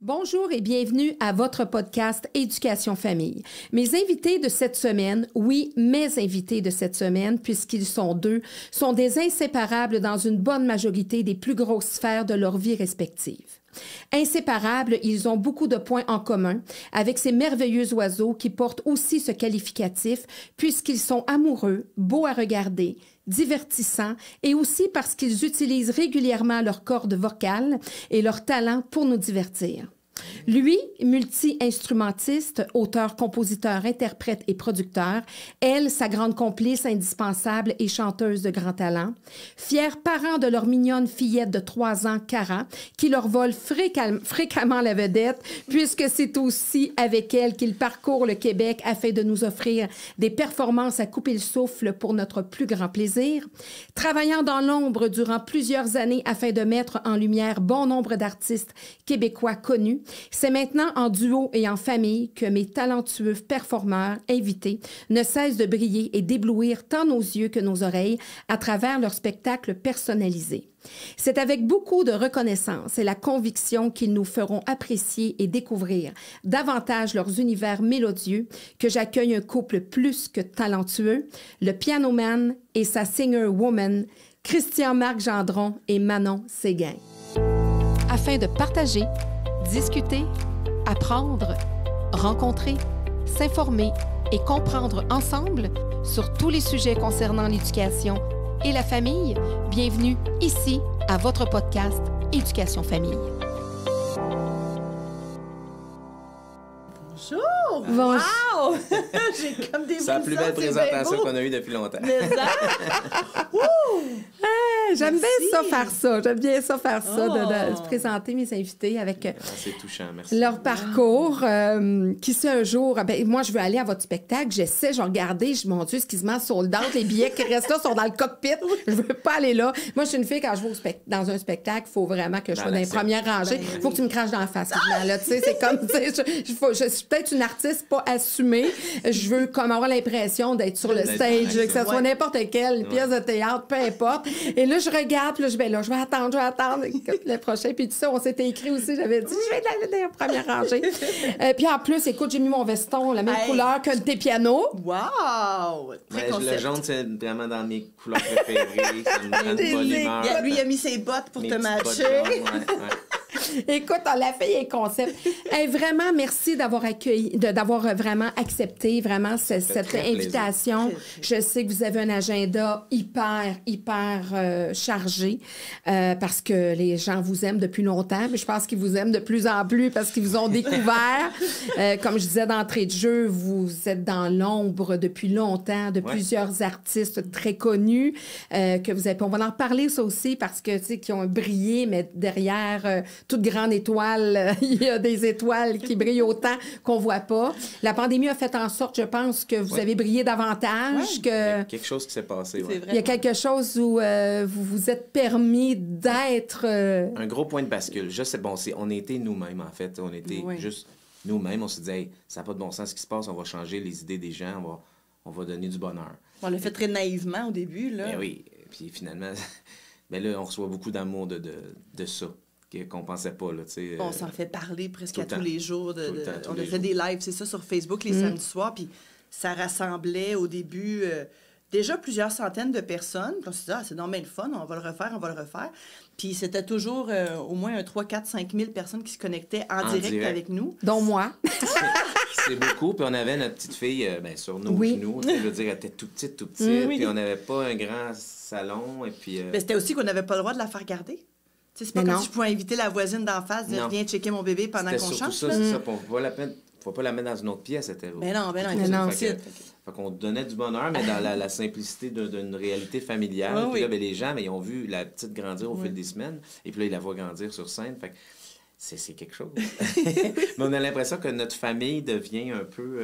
Bonjour et bienvenue à votre podcast Éducation Famille. Mes invités de cette semaine, oui, mes invités de cette semaine, puisqu'ils sont deux, sont des inséparables dans une bonne majorité des plus grosses sphères de leur vie respective. Inséparables, ils ont beaucoup de points en commun avec ces merveilleux oiseaux qui portent aussi ce qualificatif puisqu'ils sont amoureux, beaux à regarder, divertissants et aussi parce qu'ils utilisent régulièrement leurs cordes vocales et leur talent pour nous divertir. Lui, multi-instrumentiste, auteur, compositeur, interprète et producteur. Elle, sa grande complice indispensable et chanteuse de grand talent. Fiers parents de leur mignonne fillette de 3 ans, Cara, qui leur vole fréquemment la vedette, puisque c'est aussi avec elle qu'ils parcourent le Québec afin de nous offrir des performances à couper le souffle pour notre plus grand plaisir. Travaillant dans l'ombre durant plusieurs années afin de mettre en lumière bon nombre d'artistes québécois connus, c'est maintenant en duo et en famille que mes talentueux performeurs invités ne cessent de briller et d'éblouir tant nos yeux que nos oreilles à travers leurs spectacles personnalisés. C'est avec beaucoup de reconnaissance et la conviction qu'ils nous feront apprécier et découvrir davantage leurs univers mélodieux que j'accueille un couple plus que talentueux, le pianoman et sa singer-woman, Christian-Marc Gendron et Manon Séguin. Afin de partager, discuter, apprendre, rencontrer, s'informer et comprendre ensemble sur tous les sujets concernant l'éducation et la famille, bienvenue ici à votre podcast Éducation Famille. Bonjour! Bonjour. Wow! J'ai comme des C'est la plus belle présentation qu'on a eue depuis longtemps. Mais ça? J'aime bien ça faire ça. J'aime bien ça faire ça, de présenter mes invités avec C'est touchant, merci. leur parcours. Qui sait un jour... Ben, moi, je veux aller à votre spectacle. J'essaie, je regardais, mon Dieu, excuse-moi, sold out. Les billets qui restent là sont dans le cockpit. Je veux pas aller là. Moi, je suis une fille, quand je vais dans un spectacle, il faut vraiment que je sois dans les premières rangées. Il faut que tu me craches dans la face. Là, tu sais, c'est comme... Je suis peut-être une artiste pas assumée. Je veux comme avoir l'impression d'être sur le stage, que ça soit n'importe quelle pièce de théâtre, peu importe. Et là, je regarde, puis là, je vais attendre le prochain. Puis tout ça, on s'était écrit aussi, j'avais dit, je vais être dans la première rangée. Puis en plus, écoute, j'ai mis mon veston, la même couleur que tes pianos. Wow! Très Le jaune, c'est vraiment dans mes couleurs préférées. Ça me donne une bonne humeur. Lui, il a mis ses bottes pour Mes te petites bottes matcher. jaunes, ouais. Écoute, la fille est concept. Hey, vraiment, merci d'avoir accueilli, d'avoir vraiment accepté vraiment cette invitation. Je sais que vous avez un agenda hyper chargé parce que les gens vous aiment depuis longtemps, mais je pense qu'ils vous aiment de plus en plus parce qu'ils vous ont découvert. Comme je disais d'entrée de jeu, vous êtes dans l'ombre depuis longtemps de plusieurs artistes très connus que vous avez. On va en reparler ça aussi parce que tu sais qui ont brillé, mais derrière toute grande étoile, il y a des étoiles qui brillent autant qu'on voit pas. La pandémie a fait en sorte, je pense, que vous avez brillé davantage. Il y a quelque chose qui s'est passé. C'est vrai. Il y a quelque chose où vous vous êtes permis d'être... Un gros point de bascule. Je sais, bon, on était nous-mêmes, en fait. On était juste nous-mêmes. On se disait, hey, ça n'a pas de bon sens ce qui se passe. On va changer les idées des gens. On va donner du bonheur. On l'a fait très naïvement au début, là. Ben oui. Puis finalement, ben là, on reçoit beaucoup d'amour de ça. Qu'on pensait pas, là, tu sais. On s'en fait parler presque à tous temps. les jours. On a fait jours. des lives, c'est ça, sur Facebook les samedis soirs, puis ça rassemblait au début déjà plusieurs centaines de personnes. Puis on s'est dit, c'est normal le fun, on va le refaire. Puis c'était toujours au moins 3, 4, 5 000 personnes qui se connectaient en direct avec nous. Dont moi. C'est beaucoup. Puis on avait notre petite fille sur nos genoux. Je veux dire, elle était tout petite. Puis on n'avait pas un grand salon. Et puis... Mais c'était aussi qu'on n'avait pas le droit de la faire garder. C'est pas comme si je pouvais inviter la voisine d'en face, dire viens checker mon bébé pendant qu'on chante. C'est ça, on ne va pas la mettre dans une autre pièce. Mais non, fait qu'on donnait du bonheur, mais dans la simplicité d'une réalité familiale. Puis là, les gens, ils ont vu la petite grandir au fil des semaines, et puis là, ils la voient grandir sur scène. Fait que c'est quelque chose. Mais on a l'impression que notre famille devient un peu...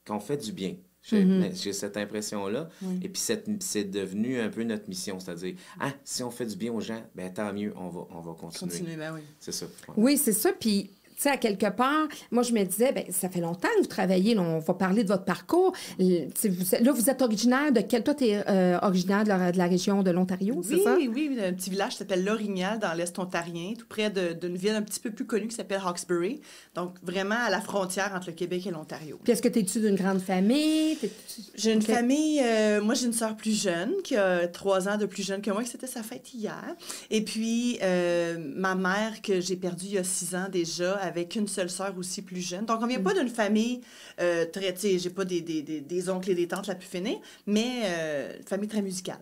qu'on fait du bien. J'ai cette impression-là. Et puis, c'est devenu un peu notre mission. C'est-à-dire, si on fait du bien aux gens, ben tant mieux, on va continuer. Ben oui. C'est ça. Oui, c'est ça. Puis, tu sais, à quelque part, moi, je me disais, bien, ça fait longtemps que vous travaillez, là, on va parler de votre parcours. Vous êtes originaire de quel... Toi, tu es originaire de la région de l'Ontario, c'est ça? Oui, un petit village qui s'appelle Lorignal, dans l'Est ontarien, tout près d'une ville un petit peu plus connue qui s'appelle Hawkesbury. Donc, vraiment à la frontière entre le Québec et l'Ontario. Puis est-ce que tu es issu d'une grande famille? J'ai une famille... moi, j'ai une sœur plus jeune, qui a 3 ans de plus jeune que moi, que c'était sa fête hier. Et puis, ma mère, que j'ai perdue il y a 6 ans déjà, avec une seule sœur aussi plus jeune. Donc, on vient pas d'une famille très... Tu sais, j'ai pas des oncles et des tantes la plus finée, mais une famille très musicale.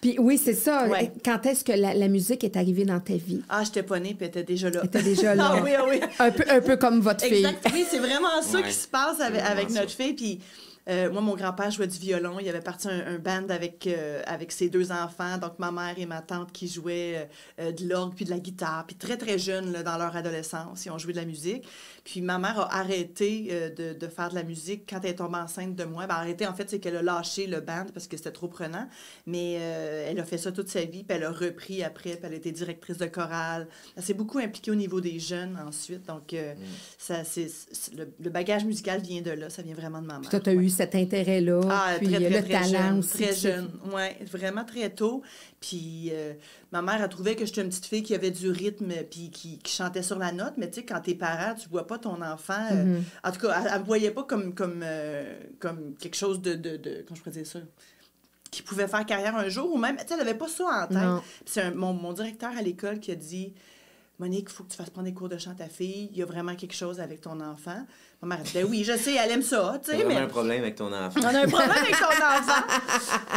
Puis oui, c'est ça. Ouais. Quand est-ce que la musique est arrivée dans ta vie? Ah, j'étais pas née, puis elle était déjà là. Elle était déjà là. Ah oui. Un peu comme votre fille. Exact. Oui, c'est vraiment ça qui se passe avec notre ça. fille. Puis moi, mon grand-père jouait du violon. Il avait parti un band avec ses 2 enfants, donc ma mère et ma tante qui jouaient de l'orgue puis de la guitare. Puis très, très jeunes, là, dans leur adolescence, ils ont joué de la musique. Puis ma mère a arrêté de faire de la musique quand elle est tombée enceinte de moi. Ben, arrêté, en fait, c'est qu'elle a lâché le band parce que c'était trop prenant. Mais elle a fait ça toute sa vie, puis elle a repris après, puis elle a été directrice de chorale. Elle s'est beaucoup impliquée au niveau des jeunes ensuite. Donc, le bagage musical vient de là. Ça vient vraiment de ma mère. Puis toi, tu as eu cet intérêt-là, puis très, le très talent jeune, aussi. très jeune, oui, vraiment très tôt. Puis ma mère a trouvé que j'étais une petite fille qui avait du rythme puis qui chantait sur la note. Mais tu sais, quand t'es parent, tu vois pas ton enfant. En tout cas, elle me voyait pas comme quelque chose de comment je pourrais dire ça? Qui pouvait faire carrière un jour ou même... Tu sais, elle avait pas ça en tête. Puis c'est mon directeur à l'école qui a dit... Monique, il faut que tu fasses prendre des cours de chant à ta fille. Il y a vraiment quelque chose avec ton enfant. Ma mère a dit, ben oui, je sais, elle aime ça. Tu sais, on a un problème avec ton enfant. On a un problème avec ton enfant.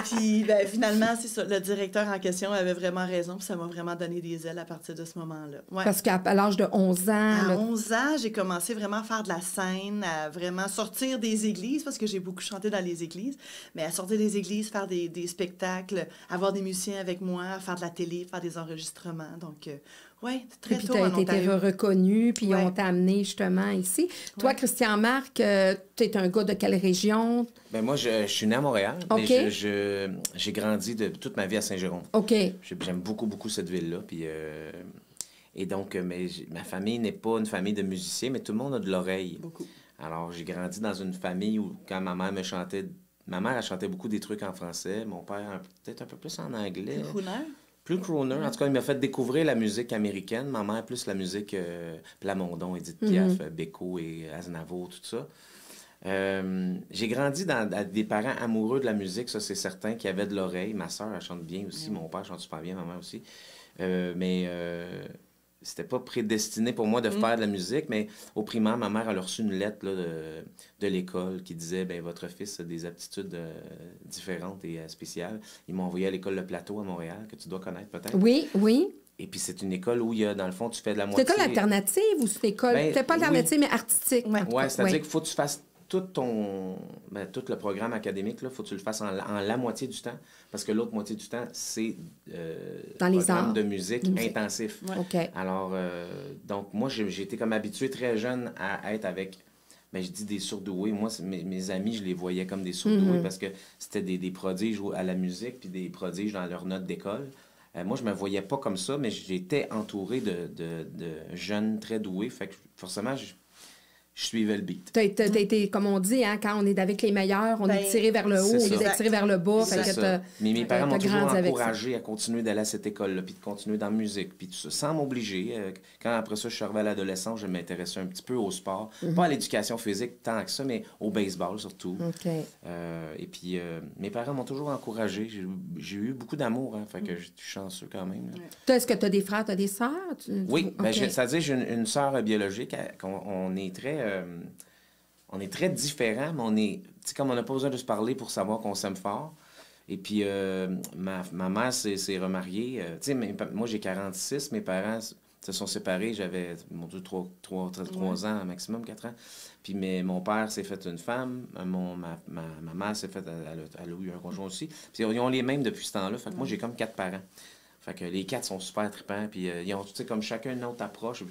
Puis ben, finalement, c'est ça. Le directeur en question avait vraiment raison. Puis ça m'a vraiment donné des ailes à partir de ce moment-là. Ouais. Parce qu'à l'âge de 11 ans... À 11 ans, j'ai commencé vraiment à faire de la scène, à vraiment sortir des églises, parce que j'ai beaucoup chanté dans les églises, mais à sortir des églises, faire des spectacles, avoir des musiciens avec moi, faire de la télé, faire des enregistrements. Donc... oui, très tôt en Ontario. Puis tu as été reconnu, puis on t'a amené justement ici. Toi, Christian-Marc, tu es un gars de quelle région? Ben moi, je suis né à Montréal, mais j'ai grandi toute ma vie à Saint-Jérôme. OK. J'aime beaucoup, beaucoup cette ville-là. Puis, et donc, ma famille n'est pas une famille de musiciens, mais tout le monde a de l'oreille. Beaucoup. Alors, j'ai grandi dans une famille où, quand ma mère me chantait... Ma mère, elle chantait beaucoup des trucs en français. Mon père, peut-être un peu plus en anglais. Plus crooner. En tout cas, il m'a fait découvrir la musique américaine. Ma mère, plus la musique Plamondon, Édith Piaf, Beko et Aznavour, tout ça. J'ai grandi avec des parents amoureux de la musique, ça, c'est certain, qui avaient de l'oreille. Ma soeur, elle chante bien aussi. Mon père chante super bien, ma mère aussi. C'était pas prédestiné pour moi de faire de la musique, mais au primaire, ma mère, elle a reçu une lettre là, de l'école qui disait ben votre fils a des aptitudes différentes et spéciales. Ils m'ont envoyé à l'école Le Plateau à Montréal, que tu dois connaître peut-être. Oui. Et puis c'est une école où il y a, dans le fond, tu fais de la moitié... C'est une école alternative ou c'est une école... peut-être pas alternative, mais artistique. Oui, c'est-à-dire qu'il faut que tu fasses tout le programme académique, il faut que tu le fasses en la moitié du temps, parce que l'autre moitié du temps, c'est dans les programme arts. de musique intensif. Ouais. OK. Alors, donc, moi, j'ai été comme habitué très jeune à être avec, je dis des surdoués. Moi, mes amis, je les voyais comme des surdoués parce que c'était des prodiges à la musique puis des prodiges dans leurs notes d'école. Moi, je me voyais pas comme ça, mais j'étais entouré de jeunes très doués. Fait que forcément, je suivais le beat. T'as été, comme on dit, quand on est avec les meilleurs, on est tiré vers le haut au lieu d'être tiré vers le bas. Mais mes parents m'ont toujours encouragé à continuer d'aller à cette école-là, puis de continuer dans la musique, puis tout ça, sans m'obliger. Quand après ça, je suis arrivé à l'adolescence, je m'intéressais un petit peu au sport. Pas à l'éducation physique tant que ça, mais au baseball surtout. Okay. Et puis, mes parents m'ont toujours encouragé. J'ai eu beaucoup d'amour, fait que je suis chanceux quand même. Toi, est-ce que tu as des frères, tu as des sœurs? Oui, c'est-à-dire j'ai une sœur biologique. On est très différents, mais on est... comme on n'a pas besoin de se parler pour savoir qu'on s'aime fort. Et puis, ma mère s'est remariée. Moi, j'ai 46. Mes parents se sont séparés. J'avais, mon Dieu, 3 ans, maximum 4 ans. Puis mon père s'est fait une femme. Ma mère s'est fait... Elle a eu un conjoint aussi. Puis ils ont les mêmes depuis ce temps-là. Fait que moi, j'ai comme 4 parents. Fait que les 4 sont super trippants, puis ils ont, tu sais, comme chacun une autre approche.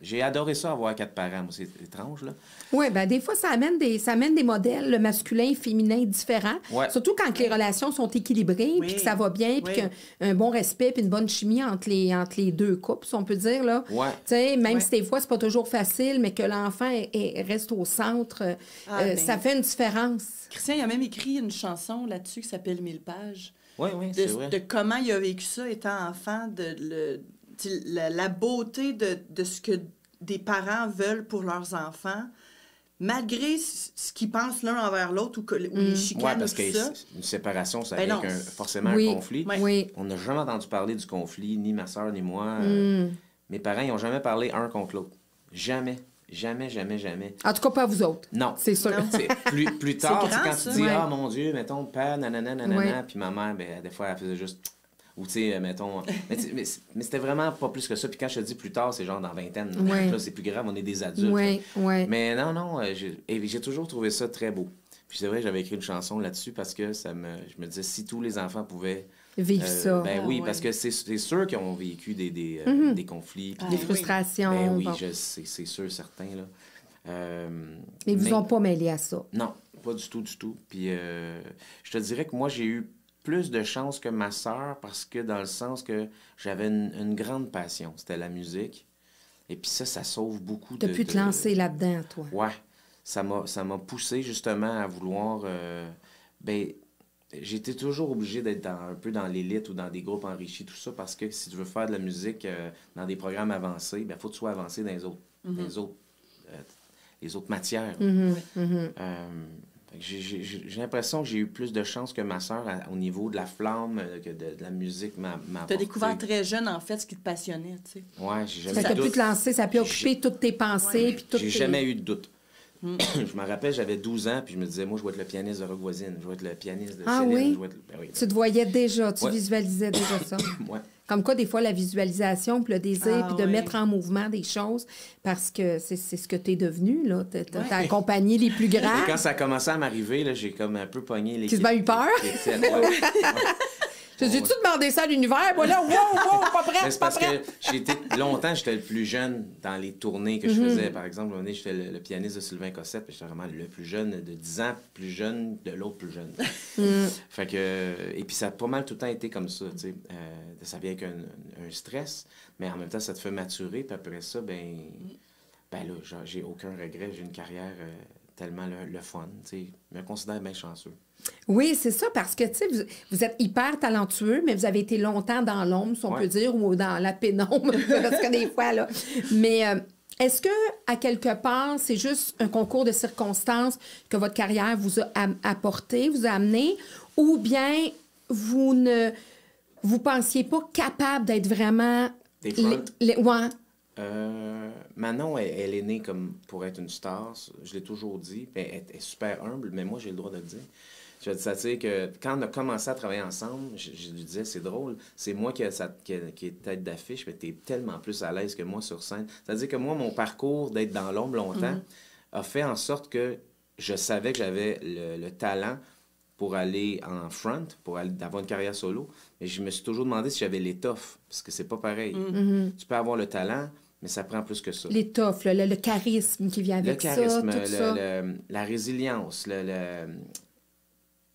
J'ai adoré ça, avoir 4 parents. Moi, c'est étrange, là. Oui, bien, des fois, ça amène des modèles, le masculin et féminin différents. Ouais. Surtout quand les relations sont équilibrées, puis que ça va bien, puis qu'il y a un bon respect, puis une bonne chimie entre les deux couples, si on peut dire, là. Ouais. Tu sais, même si des fois, c'est pas toujours facile, mais que l'enfant reste au centre, ça fait une différence. Christian, il a même écrit une chanson là-dessus qui s'appelle 1000 pages. Oui, c'est vrai. De comment il a vécu ça étant enfant, la beauté de ce que des parents veulent pour leurs enfants, malgré ce qu'ils pensent l'un envers l'autre ou les chicanes parce ou tout ça. qu'une séparation, ça Ben avec non. forcément un conflit. Oui. On n'a jamais entendu parler du conflit, ni ma soeur, ni moi. Mes parents, ils n'ont jamais parlé un contre l'autre. Jamais. Jamais. En tout cas, pas vous autres. Non. C'est sûr. Plus tard, grand, quand ça. tu dis, ah mon Dieu, mettons, père, nanana, puis ma mère, ben, des fois, elle faisait juste. Ou, tu sais, mettons. Mais c'était vraiment pas plus que ça. Puis quand je te dis plus tard, c'est genre dans vingtaine. Là, c'est plus grave, on est des adultes. Oui. Mais non, j'ai toujours trouvé ça très beau. Puis c'est vrai, j'avais écrit une chanson là-dessus parce que je me disais, si tous les enfants pouvaient. Vivre ça. Ben oui, parce que c'est sûr qu'ils ont vécu des conflits. Des frustrations. Ben oui, bon. c'est sûr, certains, là. Mais ils vous ont pas mêlé à ça. Non, pas du tout. Puis je te dirais que moi, j'ai eu plus de chance que ma sœur parce que dans le sens que j'avais une grande passion. C'était la musique. Et puis ça sauve beaucoup de... Depuis te lancer là-dedans, toi. Ouais. Ça m'a poussé justement à vouloir... j'étais toujours obligé d'être un peu dans l'élite ou dans des groupes enrichis, tout ça, parce que si tu veux faire de la musique dans des programmes avancés, il faut que tu sois avancé dans les autres matières. J'ai l'impression que j'ai eu plus de chance que ma sœur au niveau de la flamme, que de la musique m'a Tu as découvert très jeune, en fait, ce qui te passionnait, tu sais. Ouais, j'ai jamais eu de doute. Ça a pu te lancer, ça a pu occuper toutes tes pensées. Puis j'ai jamais eu de doute. Je me rappelle, j'avais 12 ans, puis je me disais, moi, je vais être le pianiste de Rock Voisine, je vais être le pianiste de Céline. Oui? Oui. Tu te voyais déjà, tu visualisais déjà ça. Ouais. Comme quoi, des fois, la visualisation, puis le désir, puis de mettre en mouvement des choses, parce que c'est ce que tu es devenu, là. T'as accompagné les plus grands. Et quand ça a commencé à m'arriver, là, j'ai comme un peu pogné les... Tu m'as eu peur? J'ai-tu demandé ça à l'univers? Voilà, wow, pas prête, c'est parce que longtemps, j'étais le plus jeune dans les tournées que je faisais. Par exemple, j'étais le pianiste de Sylvain Cossette, puis j'étais vraiment le plus jeune de 10 ans, plus jeune de l'autre plus jeune. Fait que... Et puis ça a pas mal tout le temps été comme ça, tu sais. Ça vient avec un stress, mais en même temps, ça te fait maturer, puis après ça, ben là, j'ai aucun regret. J'ai une carrière tellement le fun, tu sais. Je me considère bien chanceux. Oui, c'est ça, parce que, tu sais, vous êtes hyper talentueux, mais vous avez été longtemps dans l'ombre, si on peut dire, ou dans la pénombre, parce que des fois, là. Mais est-ce que, à quelque part, c'est juste un concours de circonstances que votre carrière vous a apporté, vous a amené, ou bien vous ne pensiez pas capable d'être vraiment... Des fronts? Ouais. Manon, elle est née comme pour être une star, je l'ai toujours dit. Elle est super humble, mais moi, j'ai le droit de le dire. C'est-à-dire que quand on a commencé à travailler ensemble, je lui disais, c'est drôle, c'est moi qui est tête d'affiche, mais t'es tellement plus à l'aise que moi sur scène. C'est-à-dire que moi, mon parcours d'être dans l'ombre longtemps a fait en sorte que je savais que j'avais le talent pour aller en front, pour avoir une carrière solo. Mais je me suis toujours demandé si j'avais l'étoffe, parce que c'est pas pareil. Tu peux avoir le talent, mais ça prend plus que ça. L'étoffe, le charisme qui vient avec ça, tout ça. La résilience,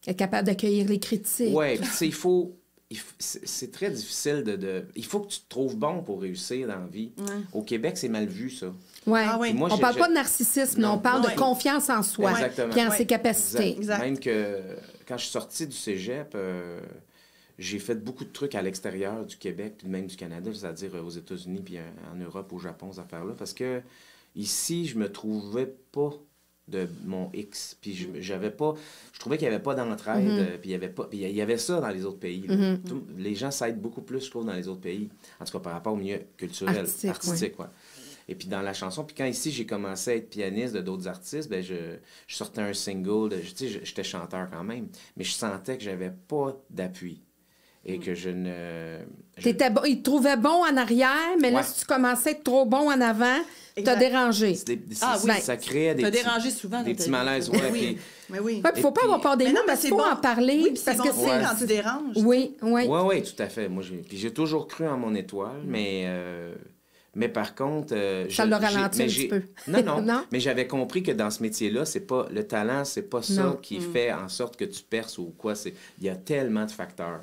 être capable d'accueillir les critiques. Oui, tu sais, c'est très difficile il faut que tu te trouves bon pour réussir dans la vie. Au Québec, c'est mal vu, ça. Ouais. On ne parle pas de narcissisme, on parle de confiance en soi, puis en ses capacités. Exact. Même que quand je suis sorti du cégep, j'ai fait beaucoup de trucs à l'extérieur du Québec, puis même du Canada, c'est-à-dire aux États-Unis, puis en Europe, au Japon, ces affaires-là, parce que ici, je me trouvais pas de mon X. Puis je trouvais qu'il n'y avait pas d'entraide, puis il y avait ça dans les autres pays. Les gens s'aident beaucoup plus, je trouve, dans les autres pays. En tout cas, par rapport au milieu culturel, artistique. Ouais. Et puis dans la chanson, puis quand ici, j'ai commencé à être pianiste de d'autres artistes, ben je sortais un single, j'étais chanteur quand même, mais je sentais que j'avais pas d'appui. Et que je ne... Il te trouvait bon en arrière, mais là, si tu commençais à être trop bon en avant, T'as dérangé. Ça crée des dérangé souvent des petits malaises. Ouais, oui. Mais oui. Il ne faut pas avoir peur des mots, mais il faut en parler. Oui, parce que c'est quand tu déranges. Oui, oui. Oui, tout à fait. Moi, j'ai toujours cru en mon étoile, mais par contre... ça l'a ralenti un petit peu. Non, mais j'avais compris que dans ce métier-là, c'est pas le talent, c'est pas ça qui fait en sorte que tu perces ou quoi. Il y a tellement de facteurs.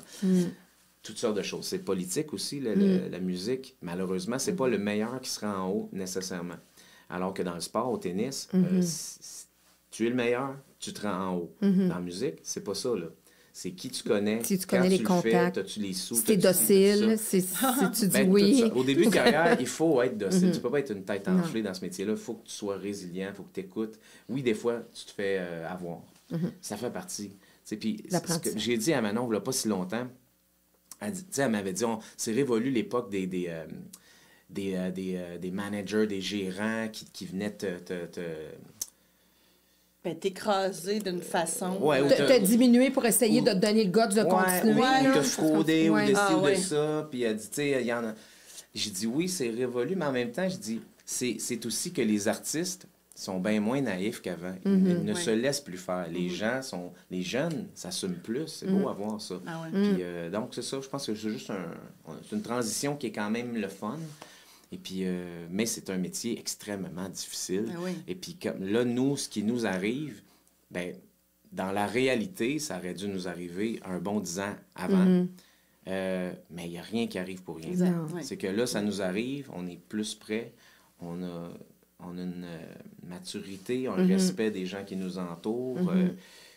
Toutes sortes de choses. C'est politique aussi, la musique. Malheureusement, c'est pas le meilleur qui sera en haut nécessairement. Alors que dans le sport, au tennis, tu es le meilleur, tu te rends en haut. Dans la musique, c'est pas ça, là. C'est qui tu connais, si tu connais les contacts, as-tu les sous, si tu es docile, si tu dis oui. Au début de carrière, il faut être docile. Tu peux pas être une tête enflée dans ce métier-là. Il faut que tu sois résilient, il faut que tu écoutes. Oui, des fois, tu te fais avoir. Ça fait partie. Puis, ce que j'ai dit à Manon, il n'y a pas si longtemps, elle m'avait dit, c'est révolu l'époque des managers, des gérants qui venaient t'écraser d'une façon. Te diminuer pour essayer de te donner le goût de continuer. Ou te frauder, ou de ci ou de ça. Puis elle dit, tu sais, il y en a... J'ai dit, oui, c'est révolu, mais en même temps, je dis, c'est aussi que les artistes sont bien moins naïfs qu'avant. Ils ne se laissent plus faire. Les jeunes s'assument plus. C'est beau à voir ça. Puis, donc, c'est ça. Je pense que c'est juste c'est une transition qui est quand même le fun. Et puis, mais c'est un métier extrêmement difficile. Et puis, là, nous, ce qui nous arrive, ben, dans la réalité, ça aurait dû nous arriver un bon 10 ans avant. Mais il n'y a rien qui arrive pour rien. C'est que là, ça nous arrive, on est plus près, on a une maturité, un respect des gens qui nous entourent.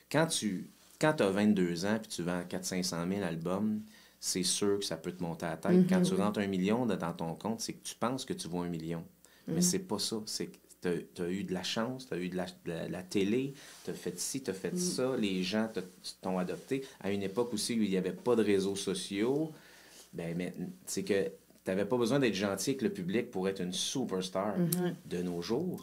Quand tu as 22 ans et tu vends 400-500 000 albums, c'est sûr que ça peut te monter à la tête. Quand tu rentres 1 million dans ton compte, c'est que tu penses que tu vaux 1 million. Mais c'est pas ça. C'est que tu as eu de la chance, tu as eu de la télé, tu as fait ci, tu as fait ça, les gens t'ont adopté. À une époque aussi où il n'y avait pas de réseaux sociaux, mais c'est que tu n'avais pas besoin d'être gentil avec le public pour être une superstar. De nos jours,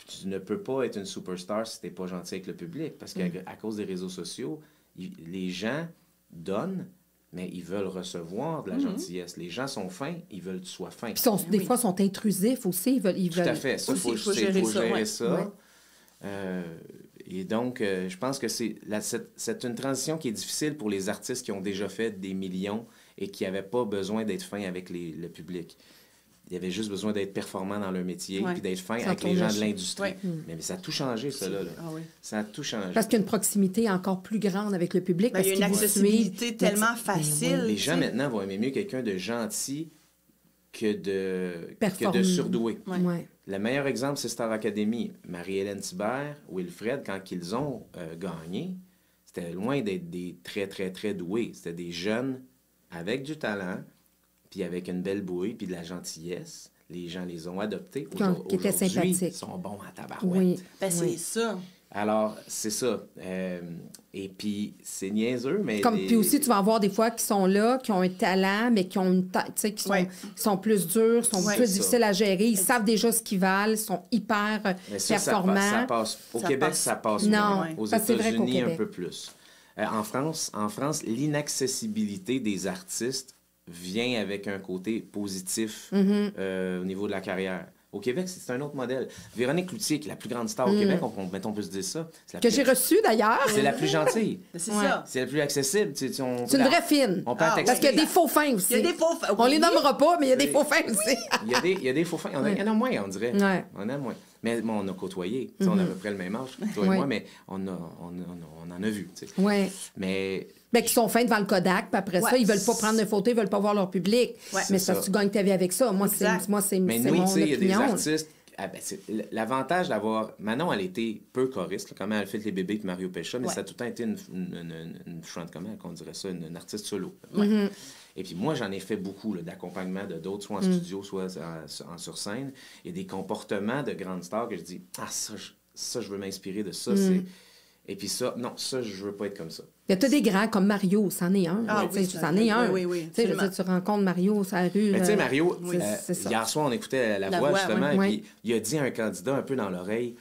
tu ne peux pas être une superstar si tu n'es pas gentil avec le public. Parce qu'à cause des réseaux sociaux, les gens donnent, mais ils veulent recevoir de la gentillesse. Les gens sont fins, ils veulent que tu sois fin. Puis des fois, ils sont intrusifs aussi. Ils veulent... Tout à fait. Ça, il faut gérer ça. Et donc, je pense que c'est une transition qui est difficile pour les artistes qui ont déjà fait des millions et qui n'avaient pas besoin d'être fins avec le public. Ils avaient juste besoin d'être performants dans leur métier puis d'être fins avec les gens de l'industrie. Mais ça a tout changé, ça, là. Ça a tout changé. Parce qu'il y a une proximité encore plus grande avec le public. Il y a une accessibilité tellement facile. Les gens, maintenant, vont aimer mieux quelqu'un de gentil que de surdoué. Le meilleur exemple, c'est Star Academy. Marie-Hélène Thibert, Wilfred, quand ils ont gagné, c'était loin d'être des très, très, très doués. C'était des jeunes avec du talent, puis avec une belle bouille, puis de la gentillesse. Les gens les ont adoptés. Qui étaient sympathiques. Ils sont bons à tabarouette. C'est ça. Alors, c'est ça. Et puis, c'est niaiseux, mais... Puis aussi, tu vas en voir des fois qui sont là, qui ont un talent, mais qui ont une tête, qui sont plus durs, sont plus difficiles à gérer. Ils savent déjà ce qu'ils valent, sont hyper performants. Ça passe. Au Québec, ça passe moins. Aux États-Unis, un peu plus. En France, l'inaccessibilité des artistes vient avec un côté positif au niveau de la carrière. Au Québec, c'est un autre modèle. Véronique Cloutier, qui est la plus grande star au Québec, on peut se dire ça. J'ai reçue, d'ailleurs. C'est la plus gentille. C'est ça. C'est la plus accessible. C'est une vraie fine. Parce qu'il y a des faux fins aussi. Il y a des faux fins. On les nommera pas, mais il y a des faux fins aussi. Il y a des faux fins. Il y en a moins, on dirait. On en a moins. Mais on a côtoyé. On a à peu près le même âge, toi et moi, mais on en a vu. Mais qui sont fins devant le Kodak, puis après ça, ils veulent pas prendre de photos, ils veulent pas voir leur public. Mais c'est parce que tu gagnes ta vie avec ça. Moi, c'est mon opinion. Mais nous, tu sais, il y a des artistes... l'avantage d'avoir... Manon, elle était peu choriste, comment elle fait les bébés de Mario Pécha, mais ça a tout le temps été une front, comment on dirait ça, une artiste solo. Et puis moi, j'en ai fait beaucoup d'accompagnement de d'autres, soit en studio, soit sur scène. Et des comportements de grandes stars que je dis, ça, je veux m'inspirer de ça. Et puis ça, non, ça, je veux pas être comme ça. Il y a des grands comme Mario, c'en est un. C'en est un. Oui. Tu rencontres Mario sur la rue. Mais tu sais, Mario, hier soir, on écoutait La Voix, justement, et puis il a dit à un candidat un peu dans l'oreille,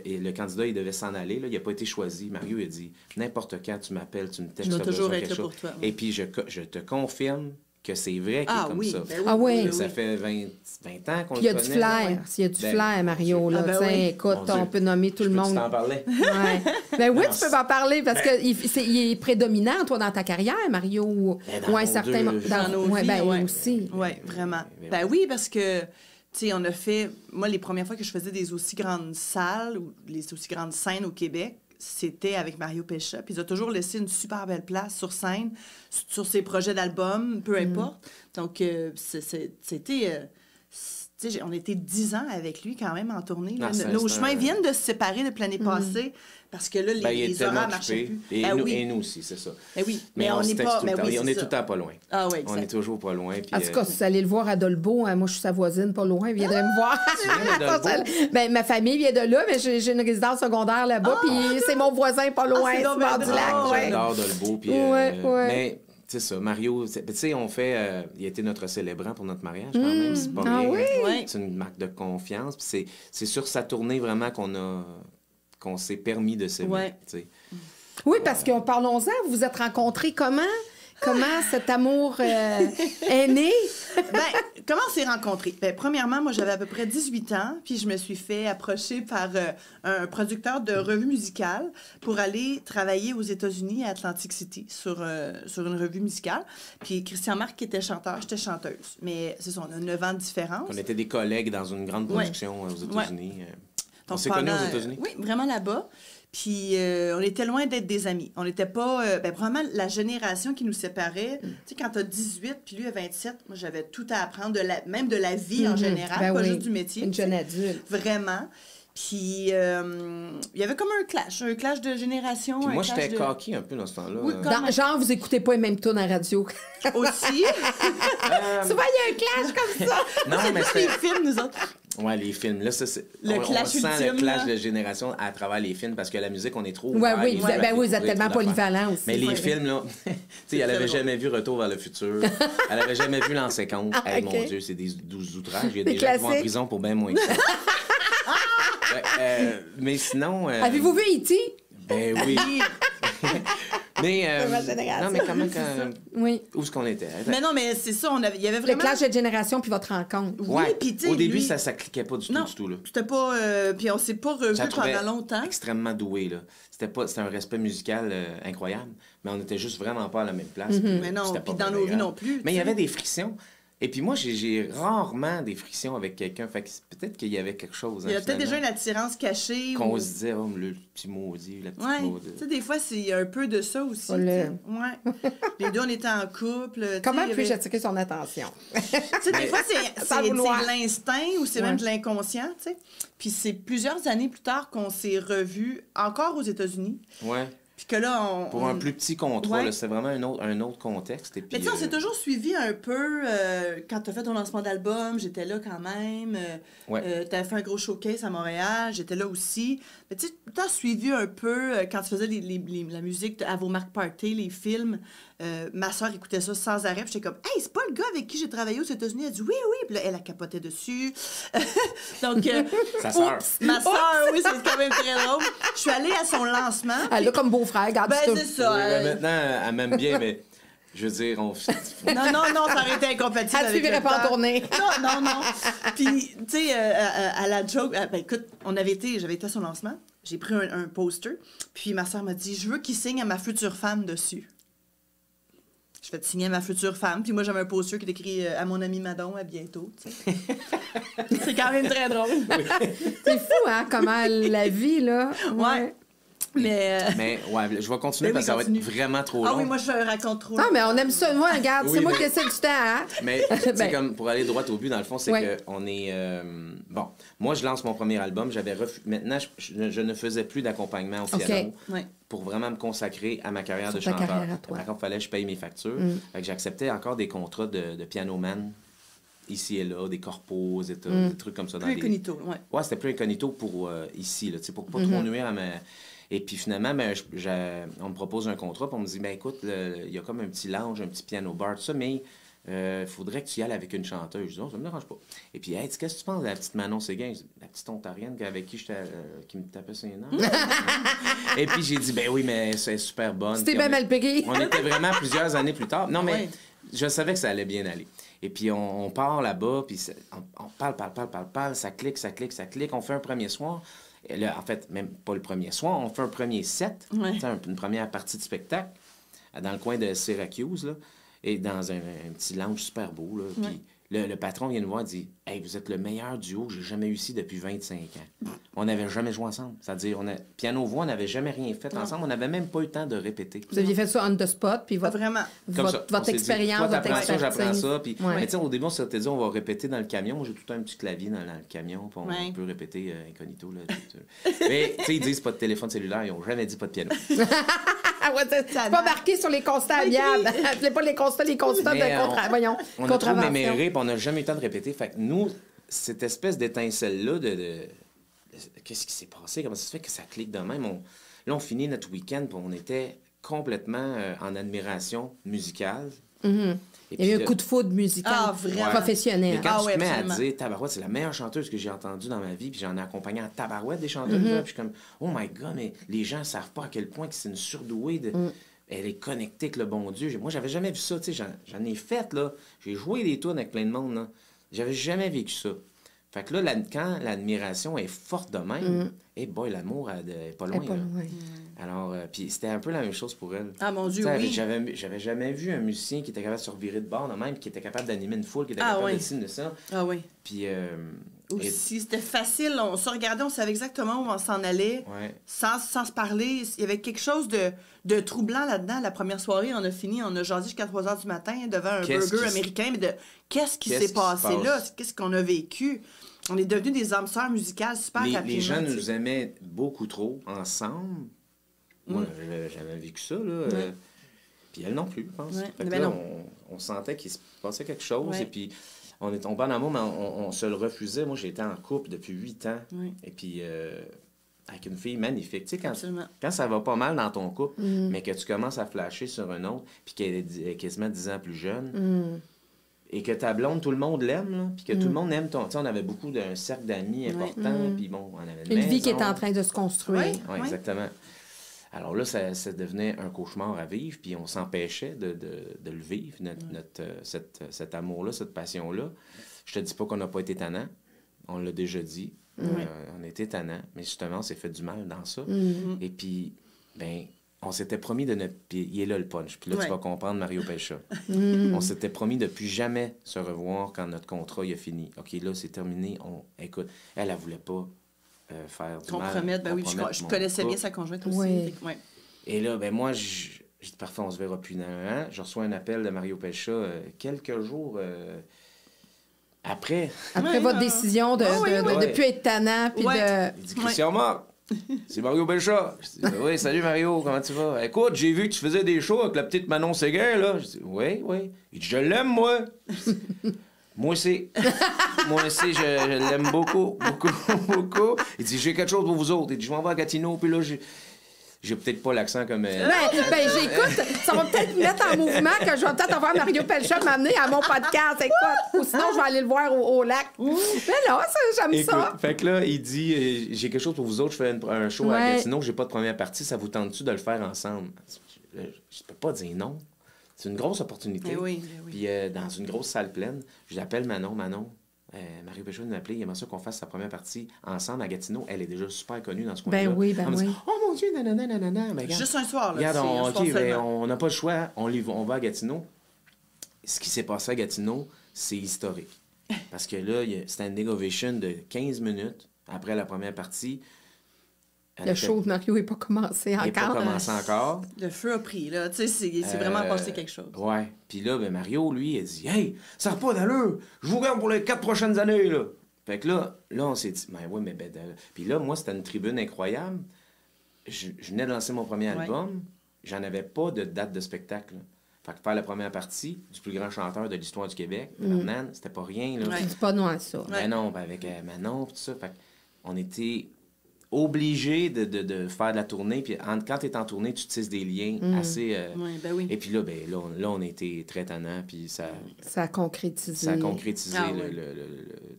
et le candidat, il devait s'en aller, là, il n'a pas été choisi. Mario, il a dit, n'importe quand tu m'appelles, tu me textes, je vais toujours être là pour toi. Et puis, je te confirme que c'est vrai qu'il est comme ça. Ben oui, Ah oui. Que ça fait 20 ans qu'on le connaît. Puis il y a du flair. Il y a du flair, Mario. Là. Écoute, on peut nommer tout le monde. Tu t'en parlais? Ouais. Ben oui, tu peux m'en parler parce qu'il est prédominant, toi, dans ta carrière, Mario. Ou un certain dans nos vies, ben aussi. Oui, vraiment. Ben oui, parce que, tu sais, on a fait... Moi, les premières fois que je faisais des aussi grandes salles ou les aussi grandes scènes au Québec, c'était avec Mario Pécha. Puis il a toujours laissé une super belle place sur scène, sur ses projets d'album, peu importe. Donc, c'était... on était 10 ans avec lui quand même en tournée. Nos chemins viennent de se séparer depuis l'année passée parce que là, les horaires marchaient plus. Et nous aussi, c'est ça. Ben oui, mais on n'est pas... on est tout le temps pas loin. Ah oui, on est toujours pas loin. Puis, en tout cas, si vous allez le voir à Dolbeau, moi, je suis sa voisine, pas loin, elle viendrait me voir. Tu viens de Dolbeau? Ben, ma famille vient de là, mais j'ai une résidence secondaire là-bas, puis c'est mon voisin pas loin, c'est bord du lac. J'adore Dolbeau. Puis, mais... C'est ça, Mario, tu sais, on fait... il a été notre célébrant pour notre mariage, quand même. C'est pas rien. Oui? C'est une marque de confiance. Puis c'est sur sa tournée, vraiment, qu'on s'est permis de s'aimer, tu sais. Oui, parce que parlons-en, vous vous êtes rencontrés comment? Comment cet amour est né? Comment on s'est rencontrés? Premièrement, moi, j'avais à peu près 18 ans, puis je me suis fait approcher par un producteur de revue musicale pour aller travailler aux États-Unis, à Atlantic City, sur une revue musicale. Puis Christian Marc, qui était chanteur, j'étais chanteuse. Mais c'est ça, on a 9 ans de différence. On était des collègues dans une grande production aux États-Unis. On s'est connus aux États-Unis? Oui, vraiment là-bas. Puis on était loin d'être des amis. On n'était pas... vraiment, la génération qui nous séparait, tu sais, quand t'as 18 puis lui a 27, moi, j'avais tout à apprendre, même de la vie en général, pas juste du métier. Une jeune adulte. Vraiment. Puis il y avait comme un clash de génération. Puis moi, j'étais cocky un peu dans ce temps-là. Oui, genre, vous écoutez pas les mêmes tunes à radio. Aussi. Souvent, il y a un clash comme ça. Non, mais c'est les films, nous autres. Oui, les films. Là, ça, on sent le clash de génération à travers les films parce que la musique, on est trop ouvert. Oui, vous êtes tellement polyvalent aussi. Mais les films, là, tu sais, elle avait jamais vu Retour vers le futur. Elle avait jamais vu L'An 50. Mon Dieu, c'est des 12 outrages. Il y a des gens qui vont en prison pour bien moins que ça. Mais sinon... Avez-vous vu E.T.? Ben oui. Mais, non, mais comment... Oui. Où est-ce qu'on était? Mais non, mais c'est ça, il y avait vraiment... Le clash de génération puis votre rencontre. Oui, puis tu sais, au début, lui... ça cliquait pas du tout, là. C'était pas... puis on s'est pas revus pendant longtemps. Extrêmement doué, là. C'était un respect musical incroyable, mais on était juste vraiment pas à la même place. Mais non, puis dans nos vies non plus. Mais il y avait des frictions. Et puis moi, j'ai rarement des frictions avec quelqu'un. Fait que peut-être qu'il y avait quelque chose. Il y a peut-être déjà une attirance cachée. Qu'on se disait, oh, le petit maudit, la petite maudite. Tu sais, des fois, c'est un peu de ça aussi. Ouais. Les deux, on était en couple. Comment puis-je attirer son attention? Tu sais, des fois, c'est de l'instinct ou c'est même de l'inconscient, tu sais. Puis c'est plusieurs années plus tard qu'on s'est revus encore aux États-Unis. Ouais. Puis que là, pour un plus petit contrat, c'est vraiment un autre contexte. Et puis, mais tu sais, on s'est toujours suivi un peu. Quand tu as fait ton lancement d'album, j'étais là quand même. Tu as fait un gros showcase à Montréal, j'étais là aussi. Mais tu sais, tu as suivi un peu quand tu faisais la musique à vos marques party, les films. Ma soeur écoutait ça sans arrêt. J'étais comme, hey, c'est pas le gars avec qui j'ai travaillé aux États-Unis. Elle a dit oui. Puis là, elle a capoté dessus. Donc, sa sœur. Ma soeur, oui, c'est quand même très drôle. Je suis allée à son lancement. Elle a comme beau-frère, regarde ça. C'est ça. Oui, maintenant, elle m'aime bien, mais je veux dire, Non, ça aurait été incompatible. Elle ne suivirait pas en tournée. Non. Puis, tu sais, à la joke, écoute, j'avais été à son lancement. J'ai pris un poster. Puis ma soeur m'a dit, je veux qu'il signe à ma future femme dessus. Je vais te signer à ma future femme. Puis moi, j'avais un poster qui est écrit à mon ami Madon, à bientôt. C'est quand même très drôle. C'est fou, hein, comment la vie, là. Ouais. Mais je vais continuer parce que ça va être vraiment trop long. Ah oui, moi, je raconte trop. Non, mais on aime ça. Moi, regarde, c'est moi qui essaie du temps, hein? Mais, tu sais, comme pour aller droit au but, dans le fond, c'est qu'on est... bon, moi, je lance mon premier album. Maintenant, je ne faisais plus d'accompagnement au piano pour vraiment me consacrer à ma carrière de chanteur. Par contre, il fallait que je paye mes factures. Fait que j'acceptais encore des contrats de pianoman ici et là, des corpos, des trucs comme ça. Plus incognito, Ouais, c'était plus incognito pour ici, là, pour pas trop nuire à ma... Et puis finalement, on me propose un contrat, puis on me dit, écoute, il y a comme un petit lounge, un petit piano bar, tout ça, mais il faudrait que tu y ailles avec une chanteuse. Je dis, non, ça me dérange pas. Et puis, hey, qu'est-ce que tu penses de la petite Manon Séguin? La petite Ontarienne avec qui me tapait ses noms. Et puis j'ai dit, oui, mais c'est super bonne. C'était bien mal payé. On était vraiment plusieurs années plus tard. Non, mais je savais que ça allait bien aller. Et puis, on part là-bas, puis on parle, ça clique. On fait un premier soir. Et là, en fait, même pas le premier soir, on fait un premier set, une première partie de spectacle, dans le coin de Syracuse, là, et dans un petit lounge super beau, là. Puis le patron vient nous voir et dit « Hey, vous êtes le meilleur duo que j'ai jamais eu ici depuis 25 ans. » On n'avait jamais joué ensemble. C'est-à-dire, piano-voix, on n'avait jamais rien fait ensemble. On n'avait même pas eu le temps de répéter. Vous aviez fait ça on the spot, puis votre expérience, votre expertise. Toi, t'apprends ça, puis... Ouais. Mais tu sais, au début, on s'était dit, on va répéter dans le camion. Moi, j'ai tout un petit clavier dans le camion, puis on peut répéter incognito. Là, mais, tu sais, ils disent pas de téléphone cellulaire, ils n'ont jamais dit pas de piano. C'est pas marqué sur les constats amiables. C'est pas les constats de voyons. On a trop méméré, puis on n'a jamais eu le temps de répéter. Fait que nous, cette espèce d'étincelle-là qu'est-ce qui s'est passé? Comment ça se fait que ça clique de même? Là, on finit notre week-end, puis on était complètement en admiration musicale. Mm-hmm. Il y a eu un coup de foudre musical professionnel. Mais quand tu te mets à dire Tabarouette, c'est la meilleure chanteuse que j'ai entendue dans ma vie, puis j'en ai accompagné en Tabarouette des chanteuses, là, puis je suis comme, oh my God, mais les gens ne savent pas à quel point que c'est une surdouée elle est connectée avec le bon Dieu. Moi, j'avais jamais vu ça, tu sais, j'en ai fait, là. J'ai joué des tunes avec plein de monde, là. J'avais jamais vécu ça. Fait que là, quand l'admiration est forte de même, l'amour est pas loin. Alors, puis c'était un peu la même chose pour elle. Ah, mon Dieu, oui. J'avais jamais vu un musicien qui était capable de se revirer de bord de même, qui était capable d'animer une foule, qui était capable de ci, de ça. Ah oui. Puis... aussi, c'était facile. On se regardait, on savait exactement où on s'en allait, sans se parler. Il y avait quelque chose de troublant là-dedans. La première soirée, on a jasé jusqu'à 3 h du matin devant un burger américain, mais qu'est-ce qui s'est passé là? Qu'est-ce qu'on a vécu? On est devenus des âmes sœurs musicales super rapidement. Les gens nous aimaient beaucoup trop ensemble. Moi, j'avais vécu ça, là. Puis elle non plus, je pense. Fait que là, on sentait qu'il se passait quelque chose, et puis... On est tombé en amour, mais on se le refusait. Moi, j'ai été en couple depuis 8 ans. Et puis, avec une fille magnifique. Tu sais, quand ça va pas mal dans ton couple, mais que tu commences à flasher sur un autre, puis qu'elle est quasiment 10 ans plus jeune, et que ta blonde, tout le monde l'aime, là, puis que tout le monde aime ton... Tu sais, on avait beaucoup d'un cercle d'amis important, puis bon, on avait une vie qui est en train de se construire. Oui, exactement. Alors là, ça devenait un cauchemar à vivre, puis on s'empêchait de le vivre, cet amour-là, cette passion-là. Je te dis pas qu'on n'a pas été tannant, on l'a déjà dit, on était tannant, mais justement, on s'est fait du mal dans ça. Et puis, on s'était promis de ne... Puis il est là le punch, puis là, tu vas comprendre Mario Pelcha. On s'était promis de plus jamais se revoir quand notre contrat il a fini. OK, là, c'est terminé, écoute, elle voulait pas... faire du compromettre, mal. Je connaissais bien sa conjointe aussi. Et là, moi, j'ai dit, parfait, on se verra plus dans un an. Je reçois un appel de Mario Pelcha quelques jours après. Après votre décision de ne plus être tannant. Puis Il dit, Christian Marc, c'est Mario Pelcha. Je dis, oui, salut Mario, comment tu vas? Écoute, j'ai vu que tu faisais des shows avec la petite Manon Séguin, là. Je dis, oui. Il dit, je l'aime, moi. Moi aussi. Je l'aime beaucoup. Il dit, j'ai quelque chose pour vous autres. Il dit, je m'en vais à Gatineau, puis là, j'ai peut-être pas l'accent comme... j'écoute, ça va peut-être me mettre en mouvement que je vais peut-être avoir Mario Pelcha m'amener à mon podcast, écoute. Ou sinon, je vais aller le voir au lac. Mais non, j'aime ça. Fait que là, il dit, j'ai quelque chose pour vous autres, je fais un show à Gatineau, j'ai pas de première partie, ça vous tente-tu de le faire ensemble? Je peux pas dire non. C'est une grosse opportunité. Puis dans une grosse salle pleine, j'appelle Manon. Mario Pelcha nous a appelé, il aimerait ça qu'on fasse sa première partie ensemble à Gatineau. Elle est déjà super connue dans ce coin-là. Dit, oh mon Dieu, nanana. Juste un soir, là. Regarde, on n'a pas le choix, on va à Gatineau. Ce qui s'est passé à Gatineau, c'est historique. Parce que là, il y a standing ovation de 15 minutes après la première partie. Le show de Mario n'est pas commencé encore. Il n'est pas commencé encore. Le feu a pris, là. Tu sais, c'est vraiment passé quelque chose. Ouais. Puis là, Mario, lui, il a dit, hey, ça n'a pas d'allure. Je vous garde pour les 4 prochaines années, là. Fait que là, on s'est dit, Puis là, moi, c'était une tribune incroyable. Je venais de lancer mon premier album. J'en avais pas de date de spectacle, là. Fait que faire la première partie du plus grand chanteur de l'histoire du Québec, Fernand, c'était pas rien, là. Tu dis pas non à ça. Non, avec Manon, tout ça. Fait qu'on était obligé de faire de la tournée. Puis quand tu es en tournée, tu tisses des liens assez... Et puis là, on était très tannants. Puis ça a concrétisé. Ça a concrétisé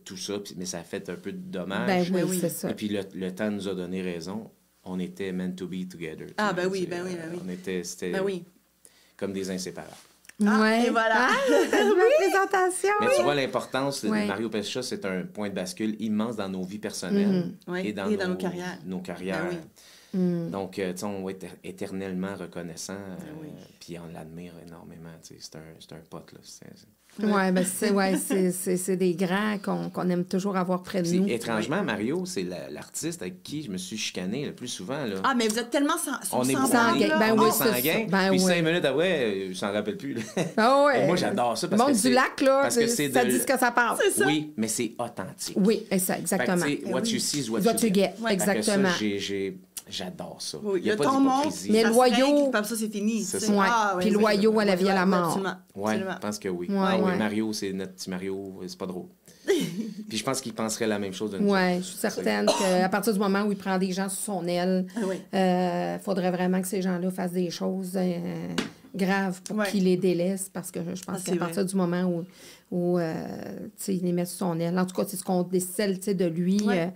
tout ça. Mais ça a fait un peu de dommage. C'est ça. Et puis le temps nous a donné raison. On était meant to be together. Oui. On était... C'était comme des inséparables. Ouais. Et voilà. Ah, t'as vu ma présentation. Mais tu vois, l'importance de Ouais. Mario Pescia, c'est un point de bascule immense dans nos vies personnelles Oui, et dans, et dans nos carrières. Nos carrières. Ben Donc, tu sais, on va être éternellement reconnaissant, oui. puis on l'admire énormément. Tu sais, c'est un pote, là. Oui, ben c'est des grands qu'on aime toujours avoir près de Puis, nous. étrangement, Mario, c'est l'artiste avec qui je me suis chicané le plus souvent. Là. Ah, mais vous êtes tellement on est sanguin. là. Ben on oui, est c'est ça. sanguin. Ben Puis oui. 5 minutes après, je s'en rappelle plus. Là. Ah ouais. Et moi, j'adore ça. Parce Monde que du c'est- lac, là, parce que c'est ça de- dit ce que ça parle. C'est ça. Oui, mais c'est authentique. Oui, c'est ça, exactement. Fait que, tu sais, what you see is what What you get, Fait que ça, exactement. j'adore ça. Oui, Il n'y a le pas ton monte, d'hypocrisie. Mais ça le se loyau- règle, comme ça, c'est fini. C'est tu ça. sais. Ouais. Oui, Puis le oui, loyau oui, à la vie, à la mort. absolument. Oui, Absolument. je pense que oui. Ouais, Ah oui, ouais. Mario, c'est notre petit Mario, c'est pas drôle. Puis je pense qu'il penserait la même chose de nous. Oui, je suis certaine qu'à partir du moment où il prend des gens sous son aile, Ah oui. faudrait vraiment que ces gens-là fassent des choses graves pour Ouais. qu'il les délaisse, parce que je pense c'est qu'à partir du moment où tu sais, il les met sous son aile, en tout cas, c'est ce qu'on décèle tu sais, de lui, Ouais.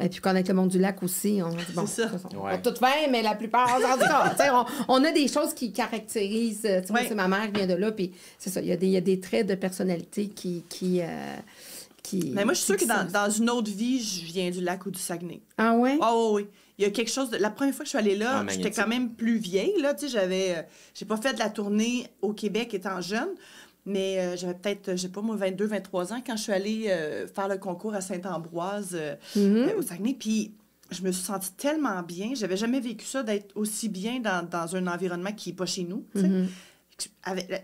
et puis connaître le monde du lac aussi, on dit, bon, C'est ça. on Ouais. va tout faire, mais la plupart, en tout cas, tu sais, on a des choses qui caractérisent, tu sais, moi, Ouais. c'est ma mère qui vient de là, puis c'est ça, il y a des traits de personnalité qui Mais moi, je suis sûre que qui sont- dans une autre vie, je viens du lac ou du Saguenay. Ah ouais? Ah oui, oui. Il y a quelque chose de... La première fois que je suis allée là, Ah, j'étais magnétique. quand même plus vieille, là. Tu sais, j'ai pas fait de la tournée au Québec étant jeune, mais j'avais peut-être, je sais pas, moi, 22, 23 ans quand je suis allée faire le concours à Saint-Ambroise, au Saguenay. Puis je me suis sentie tellement bien. J'avais jamais vécu ça, d'être aussi bien dans un environnement qui est pas chez nous, tu sais.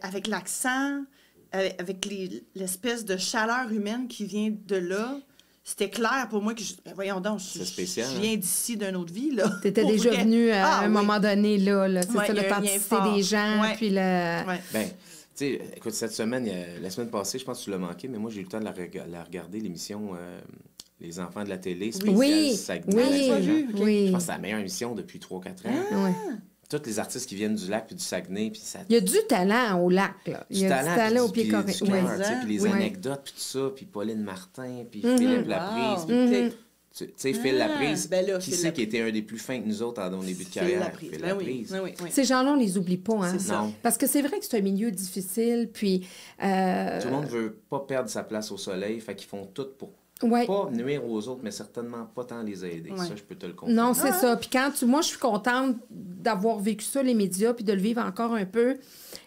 Avec l'accent, avec l'espèce de chaleur humaine qui vient de là. C'était clair pour moi que, voyons donc, C'est spécial, je viens d'ici d'une autre vie, là. Tu étais Pour déjà vrai. venu à Ah, un oui. moment donné, là. C'est Ouais, ça, il y a un lien l'authenticité fort. des gens, Ouais. puis le... Ouais. Ben, tu sais, écoute, cette semaine, la semaine passée, je pense que tu l'as manqué, mais moi, j'ai eu le temps de la regarder, l'émission Les enfants de la télé, spéciale Oui, Saguenay. oui, pas vu, ok. oui. Je pense que c'est la meilleure émission depuis 3-4 ans. Ouais. Tous les artistes qui viennent du lac puis du Saguenay, puis ça... Il y a du talent au lac, là. Il y a du talent au pied carré. Puis Oui. les Oui. anecdotes, puis tout ça, puis Pauline Martin, puis Philippe Laprise. Wow. puis tu sais, Phil Laprise, ben là, qui Phil sait Laprise. qui était un des plus fins que nous autres dans nos débuts de Phil carrière? Laprise. Phil Ben oui, Laprise. oui, oui, oui. Ces gens-là, on les oublie pas, hein? C'est ça. Non. Parce que c'est vrai que c'est un milieu difficile, puis... Tout le monde veut pas perdre sa place au soleil, fait qu'ils font tout pour ouais. pas nuire aux autres, mais certainement pas tant les aider. Ouais. Ça, je peux te le confirmer. Non, c'est ça. Puis quand moi, je suis contente d'avoir vécu ça, les médias, puis de le vivre encore un peu,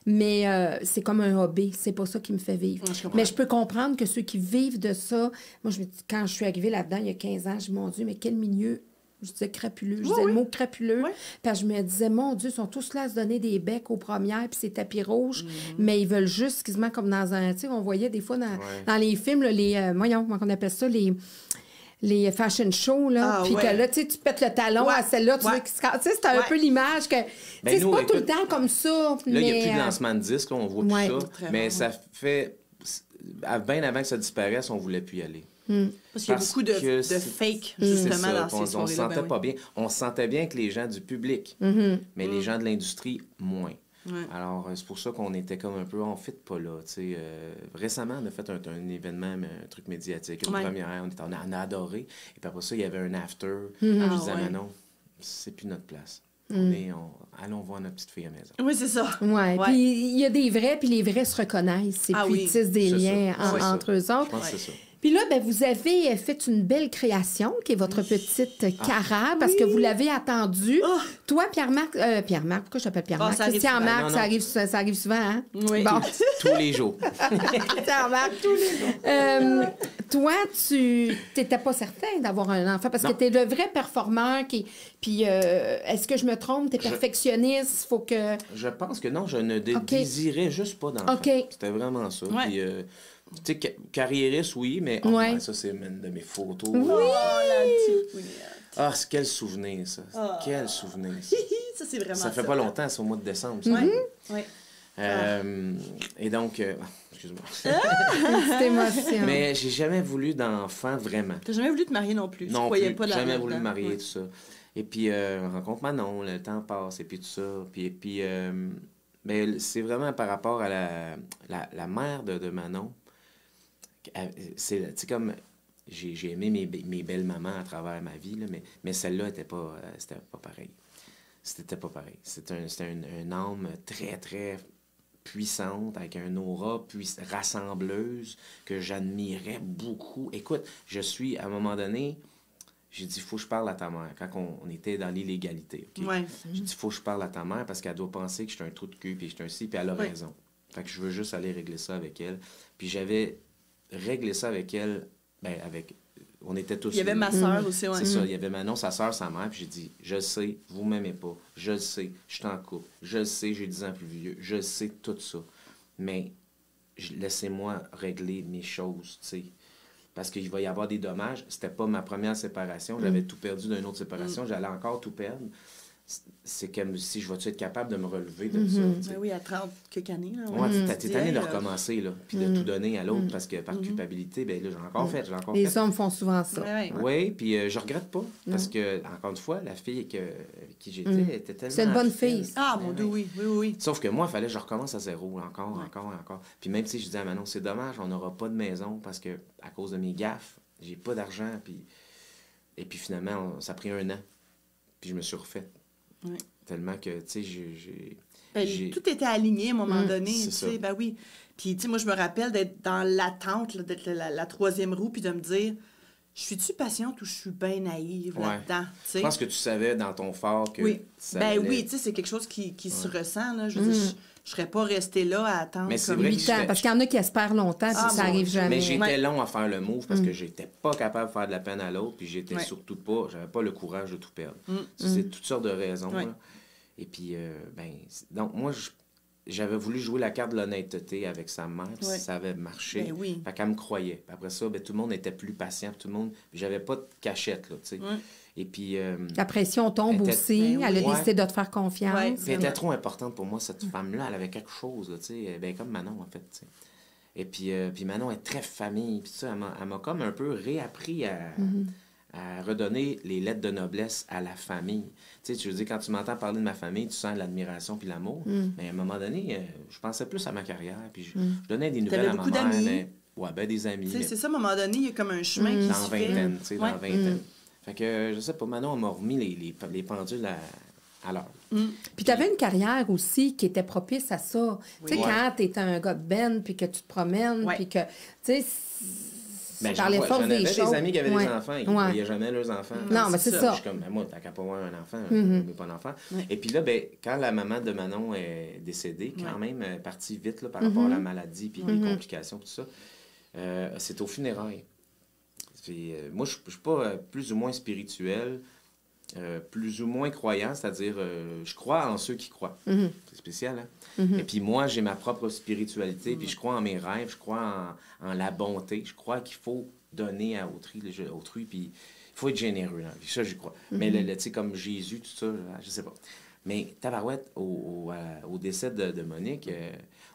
mais c'est comme un hobby. C'est pas ça qui me fait vivre. Ouais, je comprends. Mais je peux comprendre que ceux qui vivent de ça... Moi, je me dis, quand je suis arrivée là-dedans, il y a 15 ans, je me dis, mon Dieu, mais quel milieu... Je disais crapuleux. Je disais le mot crapuleux. Oui. Puis je me disais, mon Dieu, ils sont tous là à se donner des becs aux premières, puis c'est tapis rouge. Mais ils veulent juste, quasiment comme dans un... Tu sais, on voyait des fois dans les films, là, voyons, comment on appelle ça, les fashion shows, là. Ah, Puis ouais. que là, tu sais, tu pètes le talon Ouais. à celle-là, tu Ouais. veux qu'il se casse. Tu sais, c'est un Ouais. peu l'image que... tu sais, c'est nous, pas tout le écoute, temps comme ça, Là, il mais... n'y a plus de lancement de disques, là, on voit ouais. plus ça. Très Mais rare, ça fait... Bien avant que ça disparaisse, on voulait plus y aller. Parce qu'il y a Parce beaucoup de que fake, c'est justement, ça, dans on ces se soirées-là. sentait pas bien. On se sentait bien avec les gens du public, mais les gens de l'industrie, moins. Ouais. Alors, c'est pour ça qu'on était comme un peu, on ne fit pas là. tu sais. Récemment, on a fait un événement, un truc médiatique, une Ouais. première, on a adoré. Et puis après ça, il y avait un after. Ah, Je disais, ouais. Manon, c'est plus notre place. Allons voir notre petite fille à la maison. Oui, c'est ça. Ouais. Ouais. Puis il y a des vrais, puis les vrais se reconnaissent. Et Ah puis oui. ils tissent des C'est ça. liens C'est ça. entre eux Je autres. pense que c'est ça. Puis là, ben, vous avez fait une belle création, qui est votre petite Cara, parce que vous l'avez attendue. Oh. Toi, Pierre-Marc... Pierre-Marc, pourquoi je t'appelle Pierre-Marc? Oh, ça arrive Christian souvent. Marc, Non, ça non. arrive, ça arrive souvent, hein? Oui. Bon, Tous les jours. Christian Marc, tous les jours. Toi, tu n'étais pas certain d'avoir un enfant, parce Non. que tu es le vrai performeur qui... Puis, est-ce que je me trompe? Tu es perfectionniste, faut que... Je pense que non, je ne OK. désirais juste pas d'enfant. OK. C'était vraiment ça. Ouais. Puis, tu sais, carriériste, oui, mais Ouais. ouais, ça, c'est une de mes photos. Oh, la petite pouillette. Ah, quel souvenir, ça. Quel souvenir, ça. Ça, c'est vraiment Ça fait pas longtemps, c'est au mois de décembre. ça. Oui, oui. Et donc, excuse-moi. Petite émotion. Mais j'ai jamais voulu d'enfant, vraiment. T'as jamais voulu te marier non plus. Tu Non croyais plus, pas jamais là-dedans. voulu me marier, Ouais. tout ça. Et puis, on rencontre Manon, le temps passe, et puis tout ça. Puis mais c'est vraiment par rapport à la mère de Manon. C'est comme... J'ai aimé mes belles mamans à travers ma vie, là, mais celle-là, c'était pas pareil. C'était pas pareil. C'était un âme très, très puissante, avec un aura rassembleuse, que j'admirais beaucoup. Écoute, à un moment donné, j'ai dit, il faut que je parle à ta mère, quand on était dans l'illégalité. Okay? Ouais. J'ai dit, il faut que je parle à ta mère parce qu'elle doit penser que je suis un trou de cul, puis je suis un ci, puis elle a raison. Fait que je veux juste aller régler ça avec elle. Puis j'avais réglé ça avec elle, on était tous... Il y avait ma soeur aussi, ouais. C'est ça, il y avait Manon, sa soeur, sa mère, puis j'ai dit, je le sais, vous m'aimez pas, je le sais, je suis en couple, je le sais, j'ai 10 ans plus vieux, je le sais, tout ça. Mais laissez-moi régler mes choses, tu sais. Parce qu'il va y avoir des dommages. C'était pas ma première séparation. J'avais tout perdu d'une autre séparation. J'allais encore tout perdre. C'est comme si je vais-tu être capable de me relever de ça. Ben oui, à 30 quelques années. Là, t'es tanné de recommencer, là, puis de tout donner à l'autre, parce que par culpabilité, ben là, j'ai encore fait. Les hommes font souvent ça. Oui, puis je regrette pas, parce que, encore une fois, la fille avec qui j'étais était tellement... C'est une bonne fille. Ah, mon Dieu, oui. Sauf que moi, il fallait que je recommence à zéro, encore. Puis même si je disais à Manon, c'est dommage, on n'aura pas de maison, parce que à cause de mes gaffes, j'ai pas d'argent, puis... Et puis finalement, ça a pris 1 an, puis je me suis refait. Oui. Tellement que, tu sais, tout était aligné à un moment donné, tu ça. sais, ben oui. Puis, tu sais, moi, je me rappelle d'être dans l'attente, là, d'être la troisième roue, puis de me dire, je suis-tu patiente ou je suis bien naïve là-dedans, tu sais? Je pense que tu savais dans ton fort que ça ben allait... oui, tu sais, c'est quelque chose qui se ressent, là. Je veux dire, je serais pas restée là à attendre comme 8 ans, parce qu'il y en a qui espèrent longtemps, puis ça arrive jamais. Mais j'étais long à faire le move parce que j'étais pas capable de faire de la peine à l'autre, puis j'étais surtout pas, j'avais pas le courage de tout perdre. C'est toutes sortes de raisons. Là. Et puis, donc moi, j'avais voulu jouer la carte de l'honnêteté avec sa mère, puis ça avait marché. Ben oui. Fait qu'elle me croyait. Puis après ça, tout le monde était plus patient, tout le monde... J'avais pas de cachette, là, tu sais. Et puis... la pression tombe aussi. Elle a décidé de te faire confiance. Puis elle était trop importante pour moi, cette femme-là. Elle avait quelque chose, là, tu sais. Comme Manon, en fait, tu sais. Et puis Manon est très famille. Puis ça, elle m'a comme un peu réappris à redonner les lettres de noblesse à la famille. Tu sais, tu veux dire, quand tu m'entends parler de ma famille, tu sens l'admiration puis l'amour. Mais à un moment donné, je pensais plus à ma carrière. Puis je donnais des nouvelles à ma mère. Mais, des amis. Tu sais, c'est ça, à un moment donné, il y a comme un chemin qui se fait. Vingtaine, tu sais, dans vingtaine. Fait que, je sais pas, Manon, on m'a remis les pendules à l'heure. Puis tu avais une carrière aussi qui était propice à ça. Tu sais, quand tu es un gars de ben, puis que tu te promènes, puis que, tu sais, par les forces des choses. J'avais des amis qui avaient des enfants, ils ne voyaient jamais leurs enfants. Non, mais c'est ça. Je suis comme, moi, t'as qu'à pas avoir un enfant, mais pas d'enfant. Et puis là, quand la maman de Manon est décédée, quand même, elle est partie vite là, par rapport à la maladie, puis les complications, tout ça, c'est aux funérailles. Moi, je ne suis pas plus ou moins spirituel, plus ou moins croyant, c'est-à-dire, je crois en ceux qui croient. C'est spécial, hein? Et puis moi, j'ai ma propre spiritualité, puis je crois en mes rêves, je crois en la bonté, je crois qu'il faut donner à autrui, puis il faut être généreux, hein? Ça, j'y crois. Mais tu sais, comme Jésus, tout ça, je sais pas. Mais tabarouette, au décès de Monique,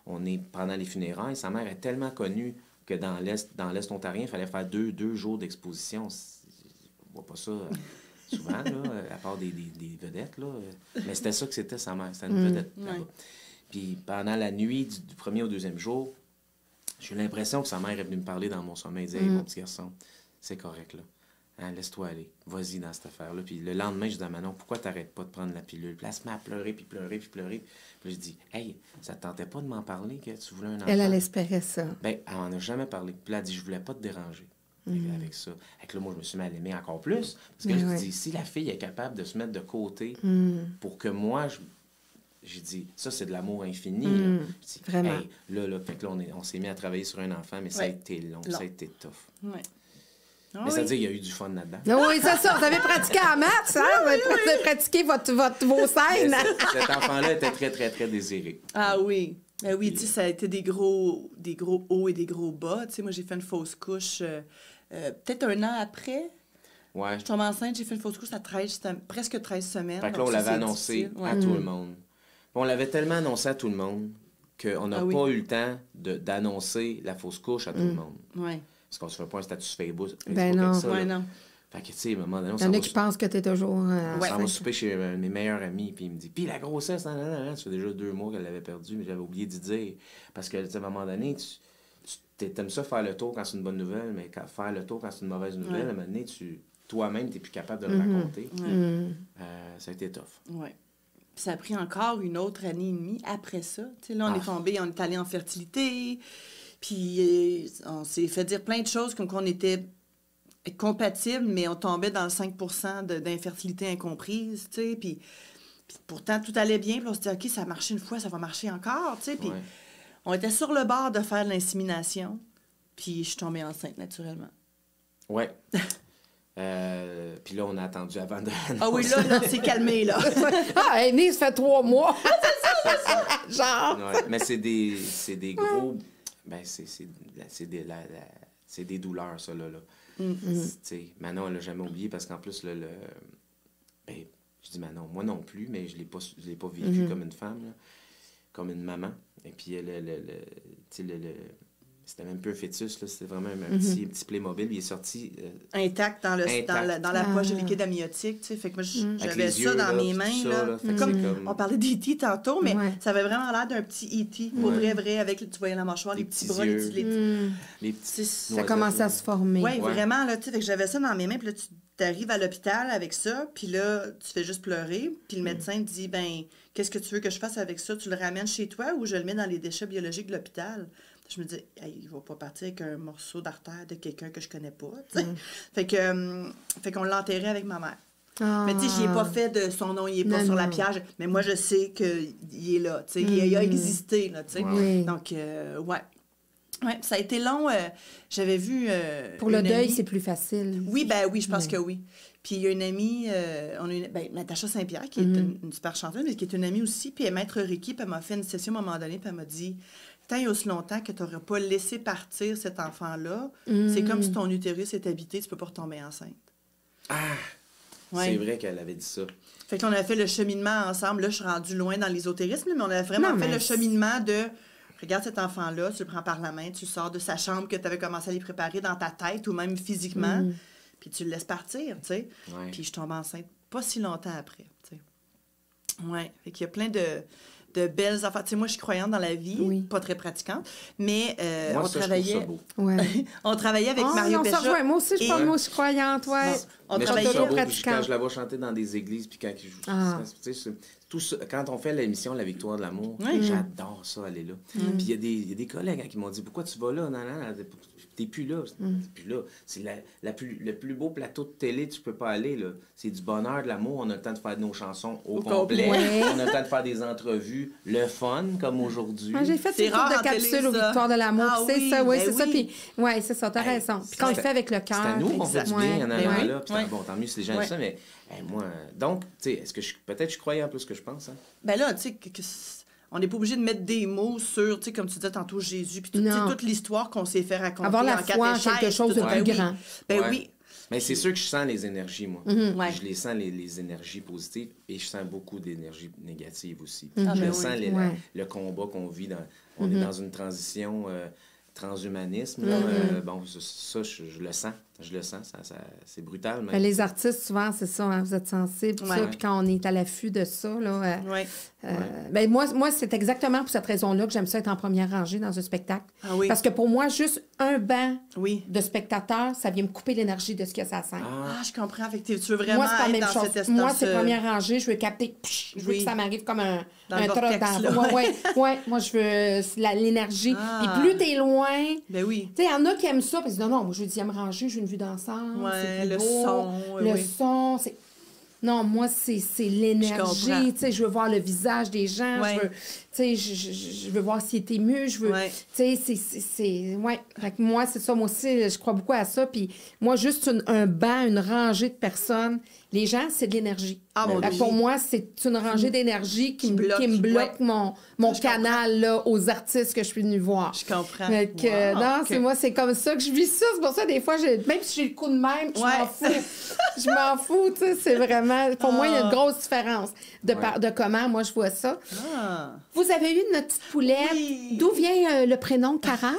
on est pendant les funérailles, sa mère est tellement connue que dans l'Est ontarien, il fallait faire deux jours d'exposition. On voit pas ça souvent, là, à part des vedettes. Là. Mais c'était ça que c'était sa mère. C'était une vedette. Puis pendant la nuit du premier au deuxième jour, j'ai eu l'impression que sa mère est venue me parler dans mon sommeil. Elle disait, hey, mon petit garçon, c'est correct, là. Hein, laisse-toi aller. Vas-y dans cette affaire-là. Puis le lendemain, je dis à Manon, pourquoi t'arrêtes pas de prendre la pilule? Puis elle se met à pleurer, puis pleurer, puis pleurer. Puis je dis, hey, ça te tentait pas de m'en parler que tu voulais un enfant? Elle espérait ça. Ben, elle m'en a jamais parlé. Puis elle a dit, je voulais pas te déranger avec ça. Fait que là, moi, je me suis mis à l'aimer encore plus. Parce que je dis, si la fille est capable de se mettre de côté pour que moi, j'ai dit, ça, c'est de l'amour infini. Là. Dit, vraiment. Hey, là, fait que là, on s'est mis à travailler sur un enfant, mais ça a été long, ça a été tough. Ah, mais ça veut dire qu'il y a eu du fun là-dedans. Oui, c'est ça. Vous avez pratiqué en maths, hein? Vous avez pratiqué vos scènes. Cet enfant-là était très, très, très désiré. Ah oui. Ben oui, tu sais, ça a été des gros hauts et des gros bas. Tu sais, moi, j'ai fait une fausse couche peut-être 1 an après. Ouais. Je tombe enceinte, j'ai fait une fausse couche à presque 13 semaines. Fait que là, on l'avait annoncé à tout le monde. On l'avait tellement annoncé à tout le monde qu'on n'a pas eu le temps d'annoncer la fausse couche à tout le monde. Oui. Parce qu'on se fait pas un statut Facebook. Ben non. Ça, non. Fait que, tu sais, à un moment donné, il y en a qui pensent que tu es toujours... on s'en va souper chez mes meilleurs amis, puis il me dit, puis la grossesse, ça fait déjà 2 mois qu'elle l'avait perdue, mais j'avais oublié d'y dire. Parce que, tu sais, à un moment donné, tu aimes ça faire le tour quand c'est une bonne nouvelle, mais faire le tour quand c'est une mauvaise nouvelle, à un moment donné, toi-même, tu n'es plus capable de le raconter. Ça a été tough. Oui. ça a pris encore une autre année et demie après ça. Tu sais, là, on est allé en fertilité, puis on s'est fait dire plein de choses comme qu'on était compatibles, mais on tombait dans le 5 % d'infertilité incomprise, tu sais, puis pourtant, tout allait bien, puis on se dit, OK, ça a marché une fois, ça va marcher encore, tu sais, puis on était sur le bord de faire l'insémination, puis je suis tombée enceinte naturellement. Oui. Puis là, on a attendu avant de... Ah oui, là, on s'est calmé, là. Ah, elle est née, ça fait 3 mois. c'est ça. Genre. Ouais, mais c'est des gros... Ben, c'est des douleurs, ça, là. Manon, elle l'a jamais oublié parce qu'en plus, ben, je dis Manon, moi non plus, mais je l'ai pas vécu comme une femme, là, comme une maman. Et puis, c'était même peu un fœtus, là, c'était vraiment un petit Playmobil. Il est sorti... intact dans la poche de liquide amniotique, tu sais. Fait que moi, j'avais ça yeux, dans là, mes mains, là. Comme... On parlait d'E.T. tantôt, mais ça avait vraiment l'air d'un petit E.T. Pour vrai, avec, tu voyais la mâchoire, les petits bras, les petits... Ça commençait à se former. Oui, vraiment, là, tu sais. Fait que j'avais ça dans mes mains, puis là, tu arrives à l'hôpital avec ça, puis là, tu fais juste pleurer, puis le médecin te dit, ben, qu'est-ce que tu veux que je fasse avec ça? Tu le ramènes chez toi ou je le mets dans les déchets biologiques de l'hôpital? Je me dis, hey, il va pas partir avec un morceau d'artère de quelqu'un que je connais pas, tu sais. Fait qu'on l'a enterré avec ma mère. Mais tu sais, j'y ai pas fait de son nom, il est pas sur la pierre. Mais moi, je sais qu'il est là, tu sais. Il a existé, là, tu sais. Oui. Donc, ouais. Ouais, ça a été long. J'avais vu... Pour le deuil, c'est plus facile. Oui, ben oui, je pense que oui. Puis il y a une amie, Natacha Saint-Pierre, qui est une super chanteuse, mais qui est une amie aussi, puis elle est maître Reiki, puis elle m'a fait une session à un moment donné, puis elle m'a dit... Tant et aussi longtemps que tu n'aurais pas laissé partir cet enfant-là, c'est comme si ton utérus est habité, tu peux pas retomber enceinte. Ah! Ouais. C'est vrai qu'elle avait dit ça. Fait qu'on a fait le cheminement ensemble. Là, je suis rendue loin dans l'ésotérisme, mais on a vraiment fait le cheminement de... Regarde cet enfant-là, tu le prends par la main, tu le sors de sa chambre que tu avais commencé à lui préparer dans ta tête ou même physiquement, puis tu le laisses partir, tu sais. Ouais. Puis je tombe enceinte pas si longtemps après, tu sais. Ouais, fait qu'il y a plein de belles affaires. Tu sais, moi, je suis croyante dans la vie, pas très pratiquante, mais moi, on travaillait... Je trouve ça beau. Ouais. On travaillait avec Mario Pécha. Moi aussi, je pense que moi, je suis croyante, ouais. On mais travaillait... je trouve ça beau, quand je la vois chanter dans des églises, puis quand tu sais, tout ça, quand on fait l'émission La Victoire de l'amour, j'adore ça, aller là. Puis il y a des collègues qui m'ont dit, pourquoi tu vas là? Non, t'es plus là. T'es plus là. C'est le plus beau plateau de télé, tu peux pas aller, là. C'est du bonheur, de l'amour. On a le temps de faire nos chansons au complet. Ouais. On a le temps de faire des entrevues, le fun, comme aujourd'hui. J'ai fait une couple de capsules aux Victoires de l'amour. C'est ça, oui, c'est ça. Puis, ouais, c'est ça, t'as raison. Puis quand on le fait avec le cœur. C'est à nous qu'on fait du bien, il y en a là. Puis bon, tant mieux si les gens aiment ça, mais moi... Donc, tu sais, est-ce que peut-être je croyais en plus que je pense, hein? Ben là, tu sais, on n'est pas obligé de mettre des mots sur, tu sais, comme tu disais tantôt, Jésus, puis toute l'histoire qu'on s'est fait raconter. Avoir la foi en quelque chose de plus grand. Ben oui. Mais c'est sûr que je sens les énergies, moi. Je les sens, les énergies positives, et je sens beaucoup d'énergies négatives aussi. Je sens le combat qu'on vit. On est dans une transition transhumanisme. Bon, ça, je le sens. Je le sens. C'est brutal. Même. Les artistes, souvent, c'est ça. Hein, vous êtes sensibles. Puis quand on est à l'affût de ça, là... Ben moi, c'est exactement pour cette raison-là que j'aime ça être en première rangée dans un spectacle. Ah oui. Parce que pour moi, juste un banc de spectateurs, ça vient me couper l'énergie de ce que ça sent. Ah, je comprends. Fait que tu veux vraiment moi, c'est pas la même être dans chose. cette Moi, c'est première rangée. Je veux capter. Je veux que ça m'arrive comme un troc dans... Ouais. Moi, je veux l'énergie. Et plus t'es loin... Ben oui. Tu sais, il y en a qui aiment ça. Parce que non, moi, je veux 10e rangée. Je veux une vue d'ensemble. Ouais, le beau, son. Le son, c'est... Non, moi, c'est l'énergie. Tu sais, je veux voir le visage des gens. Je veux, tu sais, je veux voir s'il est ému. Je veux... Tu sais, c'est... Ouais. Fait que moi, c'est ça. Moi aussi, je crois beaucoup à ça. Puis moi, juste un banc, une rangée de personnes, les gens, c'est de l'énergie. Ah, mon Dieu. Pour moi, c'est une rangée d'énergie qui me bloque mon canal là, aux artistes que je suis venue voir. Je comprends. Fait que, non, c'est moi, c'est comme ça que je vis ça. C'est pour ça, des fois, même si j'ai le coup de même, je m'en fous. Je m'en fous, tu sais, c'est vraiment... Pour moi, il y a une grosse différence de comment moi je vois ça. Vous avez eu notre petite poulette. Oui. D'où vient le prénom Cara?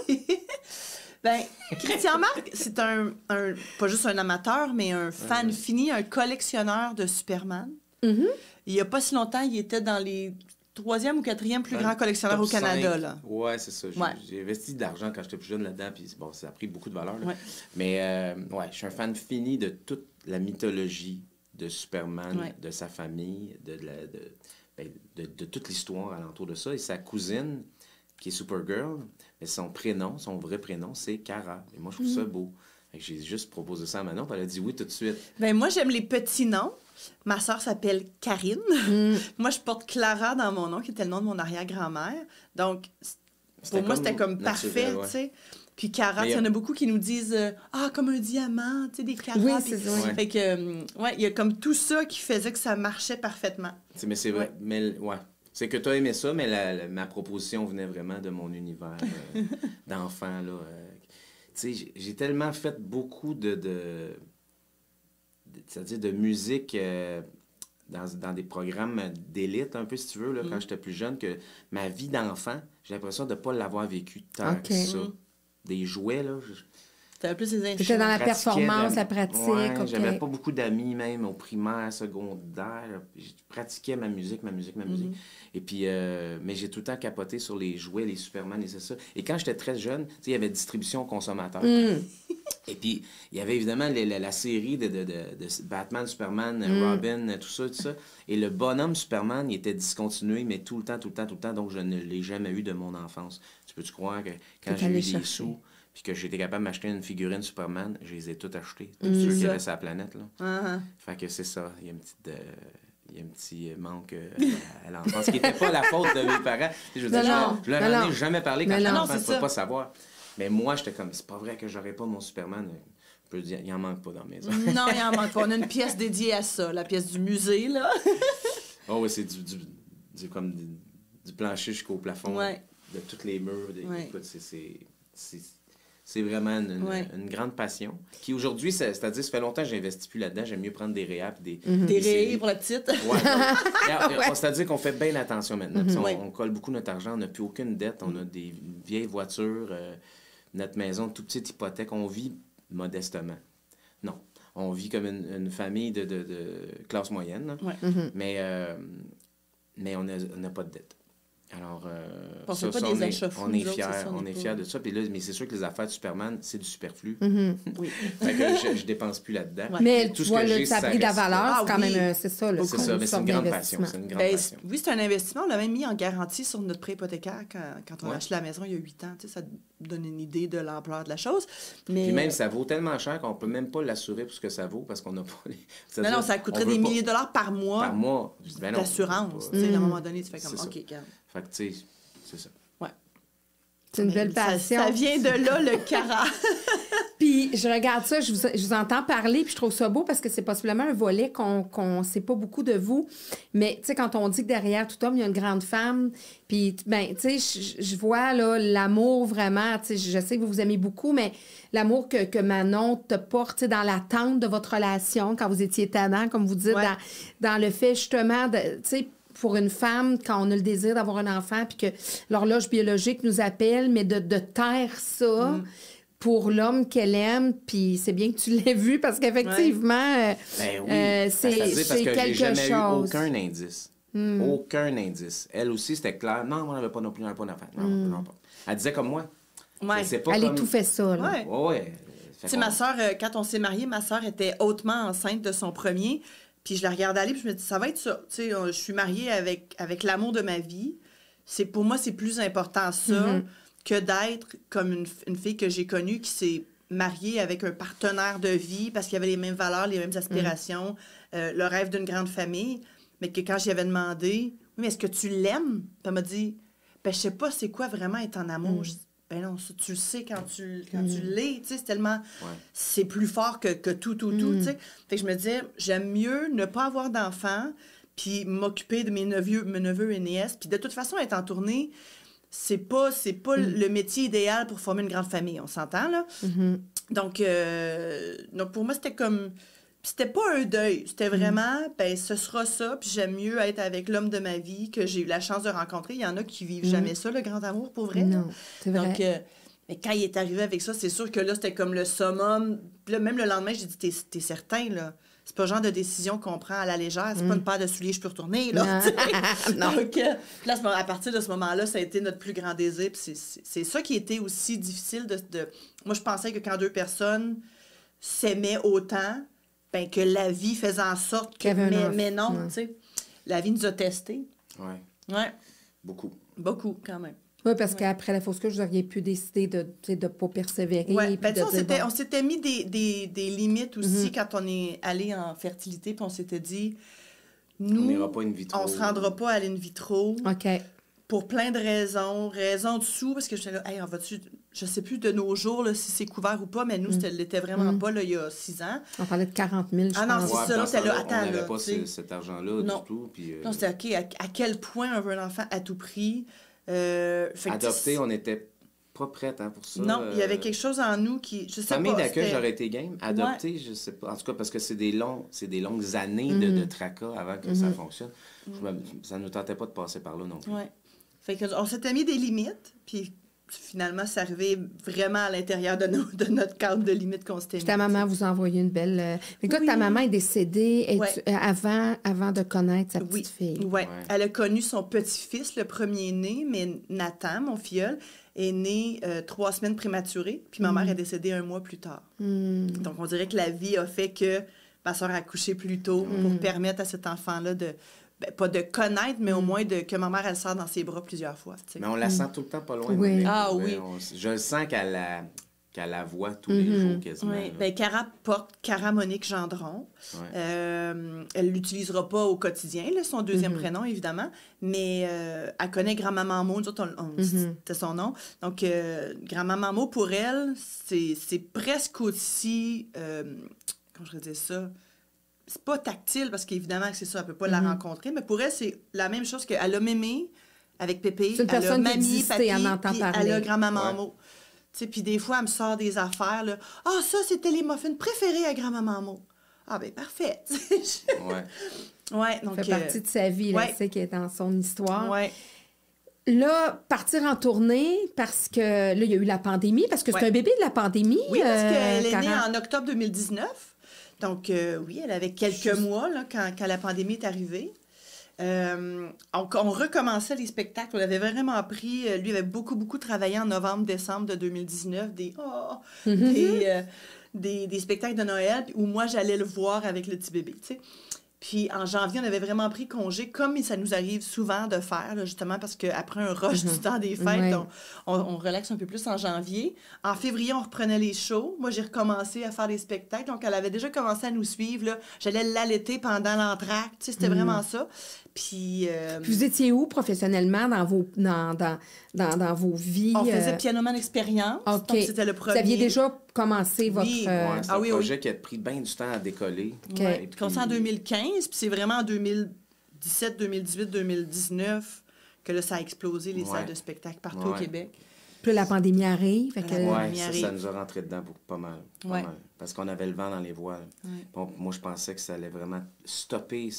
Ben, Christian Marc, c'est pas juste un amateur, mais un fan fini, un collectionneur de Superman. Il n'y a pas si longtemps, il était dans les 3e ou 4e plus grands collectionneurs au Canada. Là. Ouais, c'est ça. J'ai investi de l'argent quand j'étais plus jeune là-dedans, puis bon, ça a pris beaucoup de valeur. Là. Ouais. Mais je suis un fan fini de toute la mythologie de Superman, de sa famille, de toute l'histoire alentour de ça. Et sa cousine, qui est Supergirl, mais son vrai prénom, c'est Kara. Et moi, je trouve ça beau. J'ai juste proposé ça à Manon, puis elle a dit oui tout de suite. Ben moi, j'aime les petits noms. Ma sœur s'appelle Karine. Moi, je porte Clara dans mon nom, qui était le nom de mon arrière-grand-mère. Donc, pour moi, c'était comme parfait, tu sais. Puis Cara, il y en a beaucoup qui nous disent comme un diamant, tu sais, des Cara. Oui, c'est ça. Fait que, il y a comme tout ça qui faisait que ça marchait parfaitement. Mais c'est vrai. Mais, c'est que tu as aimé ça, mais ma proposition venait vraiment de mon univers d'enfant, là. Tu sais, j'ai tellement fait beaucoup c'est-à-dire de musique dans des programmes d'élite, un peu, si tu veux, là, quand j'étais plus jeune, que ma vie d'enfant, j'ai l'impression de ne pas l'avoir vécu tant que ça. Des jouets, là. T'avais plus des C'était dans la performance, la pratique. Ouais, j'avais pas beaucoup d'amis, même au primaire, secondaire. Je pratiquais ma musique. Et puis, mais j'ai tout le temps capoté sur les jouets, les Superman et c'est ça. Et quand j'étais très jeune, tu sais, il y avait distribution consommateur. Et puis, il y avait évidemment la série de Batman, Superman, Robin, tout ça. Et le bonhomme Superman, il était discontinué, mais tout le temps. Donc, je ne l'ai jamais eu de mon enfance. Tu peux-tu croire que quand j'ai eu des sous, puis que j'étais capable de m'acheter une figurine Superman, je les ai toutes achetées. Tous ceux qui avaient sur la planète, là. Fait que c'est ça. Il y a un petit manque à l'enfance, qui n'était pas la faute de mes parents. Je veux dire, je leur en ai jamais parlé quand j'étais enfant, je ne peux pas savoir. Mais moi, j'étais comme, c'est pas vrai que j'aurais pas mon Superman. Je peux dire, il en manque pas dans la maison. Non, il en manque pas. On a une pièce dédiée à ça, la pièce du musée, là. Oh oui, c'est comme du plancher jusqu'au plafond, de tous les murs. Écoute, c'est vraiment une grande passion. Qui aujourd'hui, c'est-à-dire, ça fait longtemps que j'investis plus là-dedans. J'aime mieux prendre des réaps, des réas pour la petite. C'est-à-dire qu'on fait bien attention maintenant. On colle beaucoup notre argent, on n'a plus aucune dette, on a des vieilles voitures, notre maison, toute petite hypothèque. On vit modestement. Non. On vit comme une famille de classe moyenne. Mais on n'a pas de dette. Alors, on est fiers de ça. Puis là, mais c'est sûr que les affaires de Superman, c'est du superflu. Oui. Fait que je dépense plus là-dedans. Mais tout ce que j'ai, ça a pris de la valeur, quand même, c'est ça. C'est ça, mais c'est une grande passion. Oui, c'est un investissement. On l'a même mis en garantie sur notre prêt hypothécaire quand on a acheté la maison il y a 8 ans. Ça donne une idée de l'ampleur de la chose. Mais... Puis même, ça vaut tellement cher qu'on ne peut même pas l'assurer pour ce que ça vaut parce qu'on n'a pas... Non, ça coûterait des milliers de dollars par mois. Par mois. D'assurance. À un moment donné, tu fais comme, OK, regarde. Fait que, tu sais, c'est ça. Ouais. C'est une belle passion. Ça vient de là, le Cara. Puis je regarde ça, je vous entends parler, puis je trouve ça beau parce que c'est possiblement un volet qu'on ne sait pas beaucoup de vous. Mais, tu sais, quand on dit que derrière tout homme, il y a une grande femme, puis, ben, tu sais, je vois, là, l'amour vraiment, tu sais, je sais que vous vous aimez beaucoup, mais l'amour que Manon te porte, tu sais, dans l'attente de votre relation, quand vous étiez tannant, comme vous dites, dans le fait, justement, tu sais, pour une femme, quand on a le désir d'avoir un enfant, puis que l'horloge biologique nous appelle, mais de taire ça pour l'homme qu'elle aime, puis c'est bien que tu l'aies vu, parce qu'effectivement, c'est quelque chose. J'ai jamais eu aucun indice. Aucun indice. Elle aussi, c'était clair. Non, on n'avait pas non plus un enfant. Non, pas. Elle disait comme moi. Elle a tout fait ça, là. Ouais. Tu sais, ma soeur, quand on s'est mariés, ma soeur était hautement enceinte de son premier. Puis je la regardais aller, puis je me dis, ça va être ça. Tu sais, je suis mariée avec l'amour de ma vie. Pour moi, c'est plus important ça que d'être comme une fille que j'ai connue qui s'est mariée avec un partenaire de vie parce qu'il y avait les mêmes valeurs, les mêmes aspirations, le rêve d'une grande famille. Mais que quand j'y avais demandé, oui, mais est-ce que tu l'aimes? Puis elle m'a dit, ben je sais pas c'est quoi vraiment être en amour. Je dis, ben non, ça, tu le sais quand tu l'es, tu sais, c'est tellement... C'est plus fort que tout, tu sais. Fait que je me disais, j'aime mieux ne pas avoir d'enfants puis m'occuper de mes neveux et nièces. Puis de toute façon, être en tournée, c'est pas le métier idéal pour former une grande famille, on s'entend, là? Donc, pour moi, c'était comme... C'était pas un deuil, c'était vraiment, ben ce sera ça, puis j'aime mieux être avec l'homme de ma vie que j'ai eu la chance de rencontrer. Il y en a qui vivent jamais ça, le grand amour, pour vrai. Non, c'est vrai. Donc, mais quand il est arrivé avec ça, c'est sûr que là, c'était comme le summum. Puis là, même le lendemain, j'ai dit, t'es certain, là? C'est pas le genre de décision qu'on prend à la légère. C'est pas une paire de souliers, je peux retourner, là. Non. Donc, là, à partir de ce moment-là, ça a été notre plus grand désir. Puis c'est ça qui était aussi difficile de... Moi, je pensais que quand deux personnes s'aimaient autant... Ben, que la vie faisait en sorte que... Mais non, tu sais. La vie nous a testés. Oui. Ouais. Beaucoup. Beaucoup, quand même. Oui, parce qu'après la fausse couche, vous auriez pu décider de ne pas persévérer. Oui, puis on s'était mis des limites aussi quand on est allé en fertilité, puis on s'était dit, nous, on n'ira pas in vitro. On se rendra pas à l'in vitro. OK. Pour plein de raisons. Raisons de sous, parce que j'étais là, hey, je sais plus de nos jours là, si c'est couvert ou pas, mais nous, l'était vraiment pas là, il y a 6 ans. On parlait de 40 000, je pense. Ah non, c'est ça. Là, c'était là, attends. On n'avait pas cet argent-là du tout. Puis, non, c'était OK. À quel point on veut un enfant à tout prix? Adopter, on n'était pas prête pour ça. Non, il y avait quelque chose en nous qui... Je sais pas. Famille d'accueil, j'aurais été game. Adopter, je sais pas. En tout cas, parce que c'est des longues années de tracas avant que ça fonctionne. Ça ne nous tentait pas de passer par là non plus. Oui. Fait qu'on s'était mis des limites, puis finalement, c'est arrivé vraiment à l'intérieur de notre cadre de limites qu'on s'était mis. Ta maman vous a envoyé une belle... Écoute, ta maman est décédée avant de connaître sa petite fille. Oui. Elle a connu son petit-fils, le premier-né, mais Nathan, mon filleul, est né 3 semaines prématurées, puis ma mère est décédée 1 mois plus tard. Donc, on dirait que la vie a fait que ma soeur a accouché plus tôt pour permettre à cet enfant-là de... pas de connaître, mais au moins que ma mère, elle sort dans ses bras plusieurs fois. T'sais. Mais on la sent tout le temps pas loin. Oui. Oui. Je sens qu'elle la voit tous les jours quasiment. Oui. Bien, Cara porte Cara Monique Gendron. Elle l'utilisera pas au quotidien, là, son deuxième prénom, évidemment, mais elle connaît Grand-Maman Mo. Nous autres, c'était son nom. Donc, Grand-Maman Mo, pour elle, c'est presque aussi... comment je vais dire ça? C'est pas tactile, parce qu'évidemment, c'est ça, elle peut pas la rencontrer, mais pour elle, c'est la même chose qu'elle a Mémé avec Pépé, c'est une personne elle a Mamie, Papy, elle entend parler. Elle a Grand-Maman Mo. Puis des fois, elle me sort des affaires, là. « Ah, ça, c'était les muffins préférés à Grand-Maman Mo. » Ah, ben parfait. Donc, ça fait partie de sa vie, là, tu sais, qui est dans son histoire. Oui. Là, partir en tournée, parce que là, il y a eu la pandémie, parce que c'est un bébé de la pandémie. Oui, parce qu'elle est née en octobre 2019. Donc, oui, elle avait quelques mois là, quand la pandémie est arrivée. On recommençait les spectacles. On avait vraiment pris... lui avait beaucoup travaillé en novembre-décembre de 2019, des spectacles de Noël où moi, j'allais le voir avec le petit bébé, tu sais. Puis en janvier, on avait vraiment pris congé, comme ça nous arrive souvent de faire, là, justement, parce qu'après un rush du temps des fêtes, on relaxe un peu plus en janvier. En février, on reprenait les shows. Moi, j'ai recommencé à faire des spectacles. Donc, elle avait déjà commencé à nous suivre. Là. J'allais l'allaiter pendant l'entracte. Tu sais, c'était vraiment ça. Puis, vous étiez où professionnellement dans vos vies? On faisait Pianoman Expérience. OK. Donc, c'était le premier. Vous aviez déjà commencé votre... c'est un projet qui a pris bien du temps à décoller. Okay. Puis, commencé en 2015, puis c'est vraiment en 2017, 2018, 2019 que là, ça a explosé, les salles de spectacle partout au Québec. Puis la pandémie arrive. Ça nous a rentré dedans pour pas mal. Parce qu'on avait le vent dans les voiles. Bon, moi, je pensais que ça allait vraiment stopper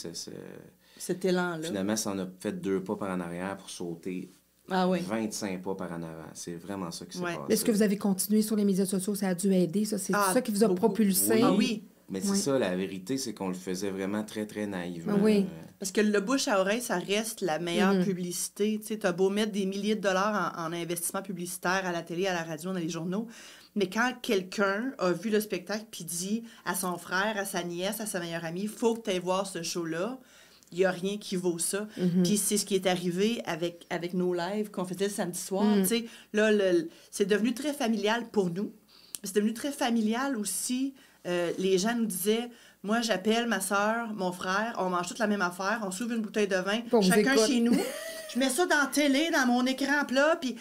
cet élan-là. Finalement, ça en a fait 2 pas par en arrière pour sauter 25 pas par en avant. C'est vraiment ça qui s'est passé. Est-ce que vous avez continué sur les médias sociaux? Ça a dû aider, ça? C'est ça qui vous a propulsé? Oui. Mais c'est ça, la vérité, c'est qu'on le faisait vraiment très, très naïvement. Oui. Parce que le bouche à oreille, ça reste la meilleure publicité. Tu sais, t'as beau mettre des milliers de dollars en investissement publicitaire à la télé, à la radio, dans les journaux, mais quand quelqu'un a vu le spectacle puis dit à son frère, à sa nièce, à sa meilleure amie, « Faut que tu ailles voir ce show-là », il n'y a rien qui vaut ça. Puis c'est ce qui est arrivé avec nos lives qu'on faisait le samedi soir. Tu sais, là, c'est devenu très familial pour nous. C'est devenu très familial aussi. Les gens nous disaient, moi, j'appelle ma soeur, mon frère, on mange toute la même affaire, on s'ouvre une bouteille de vin, chacun chez nous. Je mets ça dans la télé, dans mon écran plat, puis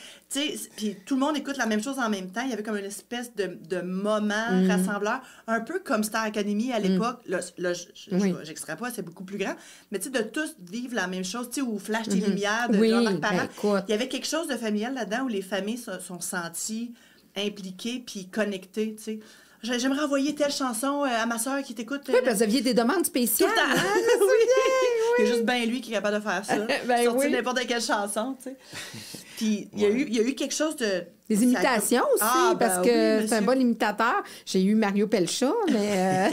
tout le monde écoute la même chose en même temps. Il y avait comme une espèce de moment rassembleur, un peu comme Star Academy à l'époque. Là, j'extrais pas, c'est beaucoup plus grand. Mais tu sais, de tous vivre la même chose, tu sais, où flash tes lumières de Jean-Marc Parent. Il y avait quelque chose de familial là-dedans où les familles sont senties impliquées puis connectées, tu sais. J'aimerais envoyer telle chanson à ma soeur qui t'écoute. Oui, parce que vous aviez des demandes spéciales. Tout le temps. Oui. Il y a juste bien lui qui est capable de faire ça. Sortir n'importe quelle chanson, tu sais. Puis il y a eu quelque chose de... Des imitations aussi, parce que c'est un bon imitateur. J'ai eu Mario Pelcha, mais...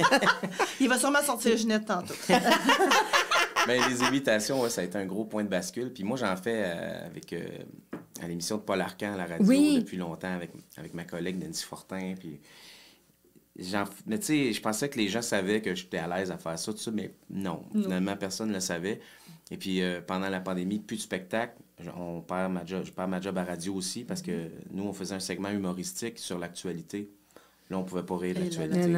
Il va sûrement sortir Ginette tantôt. Bien, les imitations, ça a été un gros point de bascule. Puis moi, j'en fais à l'émission de Paul Arcand à la radio depuis longtemps avec ma collègue Nancy Fortin. Puis Mais tu sais, je pensais que les gens savaient que j'étais à l'aise à faire ça, tout ça, mais non. Finalement, personne ne le savait. Et puis, pendant la pandémie, plus de spectacle. Je perds ma job à radio aussi parce que nous, on faisait un segment humoristique sur l'actualité. Là, on pouvait pas rire de l'actualité.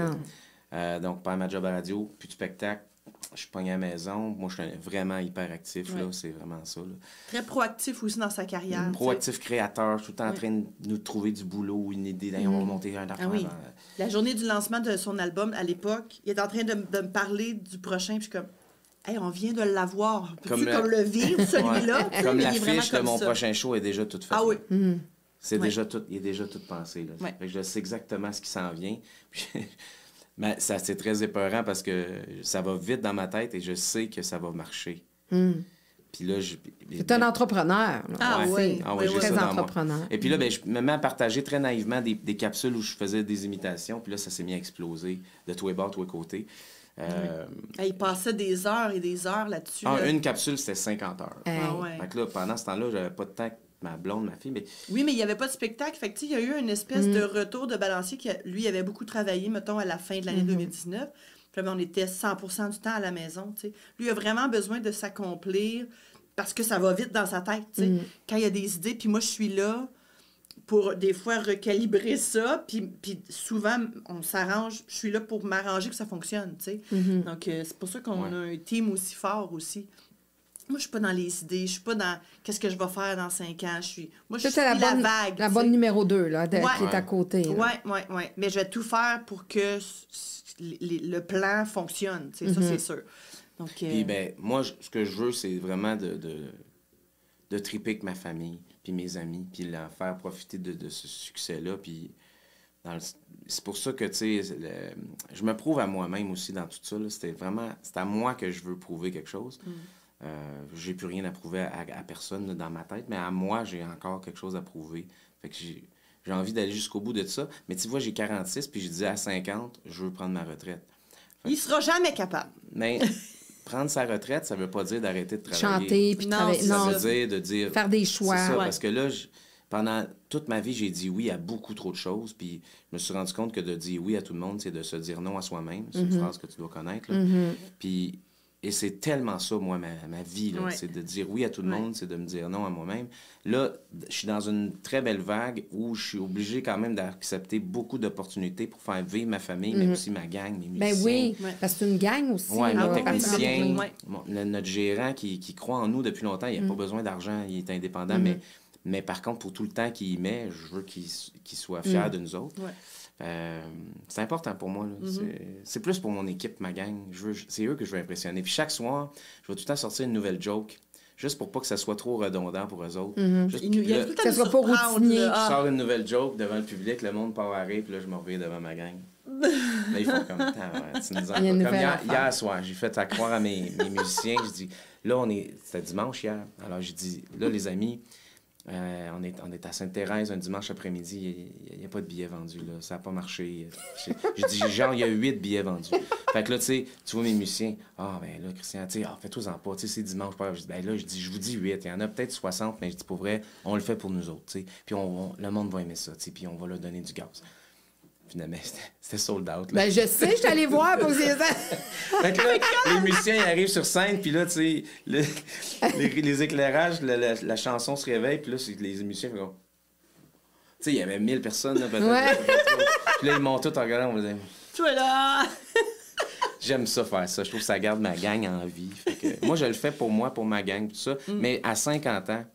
Donc, perds ma job à radio, plus de spectacle. Je suis pogné à la maison. Moi, je suis vraiment hyper actif. Là, c'est vraiment ça. Là. Très proactif aussi dans sa carrière. Proactif créateur, tout le temps en train de nous trouver du boulot, une idée. On va monter un affaire. La journée du lancement de son album, à l'époque, il est en train de me parler du prochain. Puis je suis comme, hey, on vient de l'avoir. Peux-tu comme le vivre, celui-là? Comme l'affiche de mon prochain show est déjà toute faite. Ah oui. C'est déjà tout, il est déjà tout pensé. Là. Fait que je sais exactement ce qui s'en vient. Puis, mais ça, c'est très épeurant parce que ça va vite dans ma tête et je sais que ça va marcher. Puis là, c'est un entrepreneur. Oui, très entrepreneur. Et puis là, je me mets à partager très naïvement des capsules où je faisais des imitations. Puis là, ça s'est mis à exploser de tous les bords, tous les côtés. Il passait des heures et des heures là-dessus. Une capsule, c'était 50 heures. Fait que là, pendant ce temps-là, j'avais pas de temps. Ma blonde, ma fille, mais... Oui, mais il n'y avait pas de spectacle. Fait que, il y a eu une espèce de retour de balancier qui, lui, avait beaucoup travaillé, mettons, à la fin de l'année 2019. Puis là, on était 100% du temps à la maison, tu sais. Lui, il a vraiment besoin de s'accomplir parce que ça va vite dans sa tête, tu sais. Quand il y a des idées, puis moi, je suis là pour, des fois, recalibrer ça. Puis souvent, on s'arrange. Je suis là pour m'arranger que ça fonctionne, tu sais. Donc, c'est pour ça qu'on a un team aussi fort aussi. Moi, je suis pas dans les idées, je suis pas dans qu'est-ce que je vais faire dans 5 ans. Moi, je suis la vague. La bonne numéro 2, là, qui est à côté. Oui. Mais je vais tout faire pour que le plan fonctionne. Ça, c'est sûr. Donc, Puis, moi, ce que je veux, c'est vraiment de triper avec ma famille, puis mes amis, puis leur faire profiter de ce succès-là. Puis, c'est pour ça que, tu sais, je me prouve à moi-même aussi dans tout ça. C'est à moi que je veux prouver quelque chose. J'ai plus rien à prouver à personne là, dans ma tête, mais à moi, j'ai encore quelque chose à prouver. Fait que j'ai envie d'aller jusqu'au bout de ça. Mais tu vois, j'ai 46, puis je disais à 50, je veux prendre ma retraite. Il sera jamais capable. Mais prendre sa retraite, ça veut pas dire d'arrêter de travailler. Chanter, puis travailler. Ça veut dire de dire... Faire des choix. C'est ça, parce que là, pendant toute ma vie, j'ai dit oui à beaucoup trop de choses, puis je me suis rendu compte que de dire oui à tout le monde, c'est de se dire non à soi-même. C'est une phrase que tu dois connaître. Là. Puis... Et c'est tellement ça, moi, ma vie. Là. C'est de dire oui à tout le monde, c'est de me dire non à moi-même. Là, je suis dans une très belle vague où je suis obligé quand même d'accepter beaucoup d'opportunités pour faire vivre ma famille, mais aussi ma gang, mes musiciens. Ben oui, parce que c'est une gang aussi. Oui, nos techniciens, notre gérant qui croit en nous depuis longtemps, il n'a pas besoin d'argent, il est indépendant, mais par contre, pour tout le temps qu'il y met, je veux qu'il soit fier de nous autres. C'est important pour moi. Là. C'est plus pour mon équipe, ma gang. C'est eux que je veux impressionner. Puis chaque soir, je vais tout le temps sortir une nouvelle joke, juste pour pas que ça soit trop redondant pour eux autres. Que ça soit pas routinier. Je sors une nouvelle joke devant le public, le monde part à rire, puis là, je me reviens devant ma gang. Là, ils font comme... Comme hier soir, j'ai fait à croire à mes musiciens, je dis, là, c'était dimanche hier, alors j'ai dit, là, les amis... on est à Sainte-Thérèse un dimanche après-midi. Il n'y a pas de billets vendus. Là. Ça n'a pas marché. J'ai dit, genre, il y a 8 billets vendus. Fait que là, tu vois mes musiciens. Ben là, Christian, fais-toi-en pas. C'est dimanche. Je vous dis 8. Il y en a peut-être 60, mais je dis, pour vrai, on le fait pour nous autres. T'sais. Puis le monde va aimer ça. Puis on va leur donner du gaz. Finalement, c'était sold out. Là. Je sais, je suis allée voir pour ces Fait que là, les musiciens ils arrivent sur scène, puis là, tu sais, les éclairages, la chanson se réveille, puis là, les musiciens font... Tu sais, il y avait 1000 personnes, là, peut-être. Puis là, ils montent tous en regardant, on me disait... Toi là! J'aime ça, faire ça. Je trouve que ça garde ma gang en vie. Fait que, moi, je le fais pour moi, pour ma gang, tout ça. Mais à 50 ans,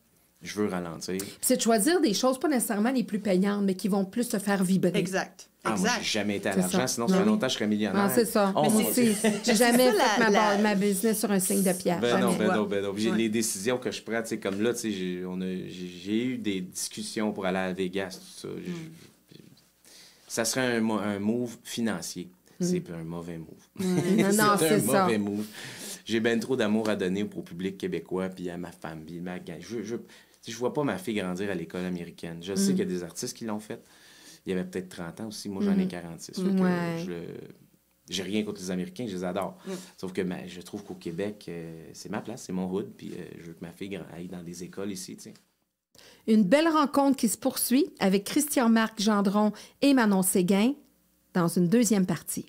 je veux ralentir. C'est de choisir des choses, pas nécessairement les plus payantes, mais qui vont plus te faire vibrer. Exact. Moi, j'ai jamais été à l'argent, sinon, ça fait longtemps que je serais millionnaire. C'est ça. Moi aussi. J'ai jamais fait ma business sur un signe de pierre. Ben non. Les décisions que je prends, tu sais, comme là, tu sais, j'ai eu des discussions pour aller à Vegas, tout ça. Ça serait un move financier. C'est un mauvais move. C'est un mauvais move. J'ai bien trop d'amour à donner au public québécois, puis à ma femme, puis ma gang. Je vois pas ma fille grandir à l'école américaine. Je sais qu'il y a des artistes qui l'ont fait. Il y avait peut-être 30 ans aussi. Moi, j'en ai 46. J'ai rien contre les Américains, je les adore. Sauf que je trouve qu'au Québec, c'est ma place, c'est mon hood, puis je veux que ma fille aille dans des écoles ici, tu sais. Une belle rencontre qui se poursuit avec Christian-Marc Gendron et Manon Séguin dans une deuxième partie.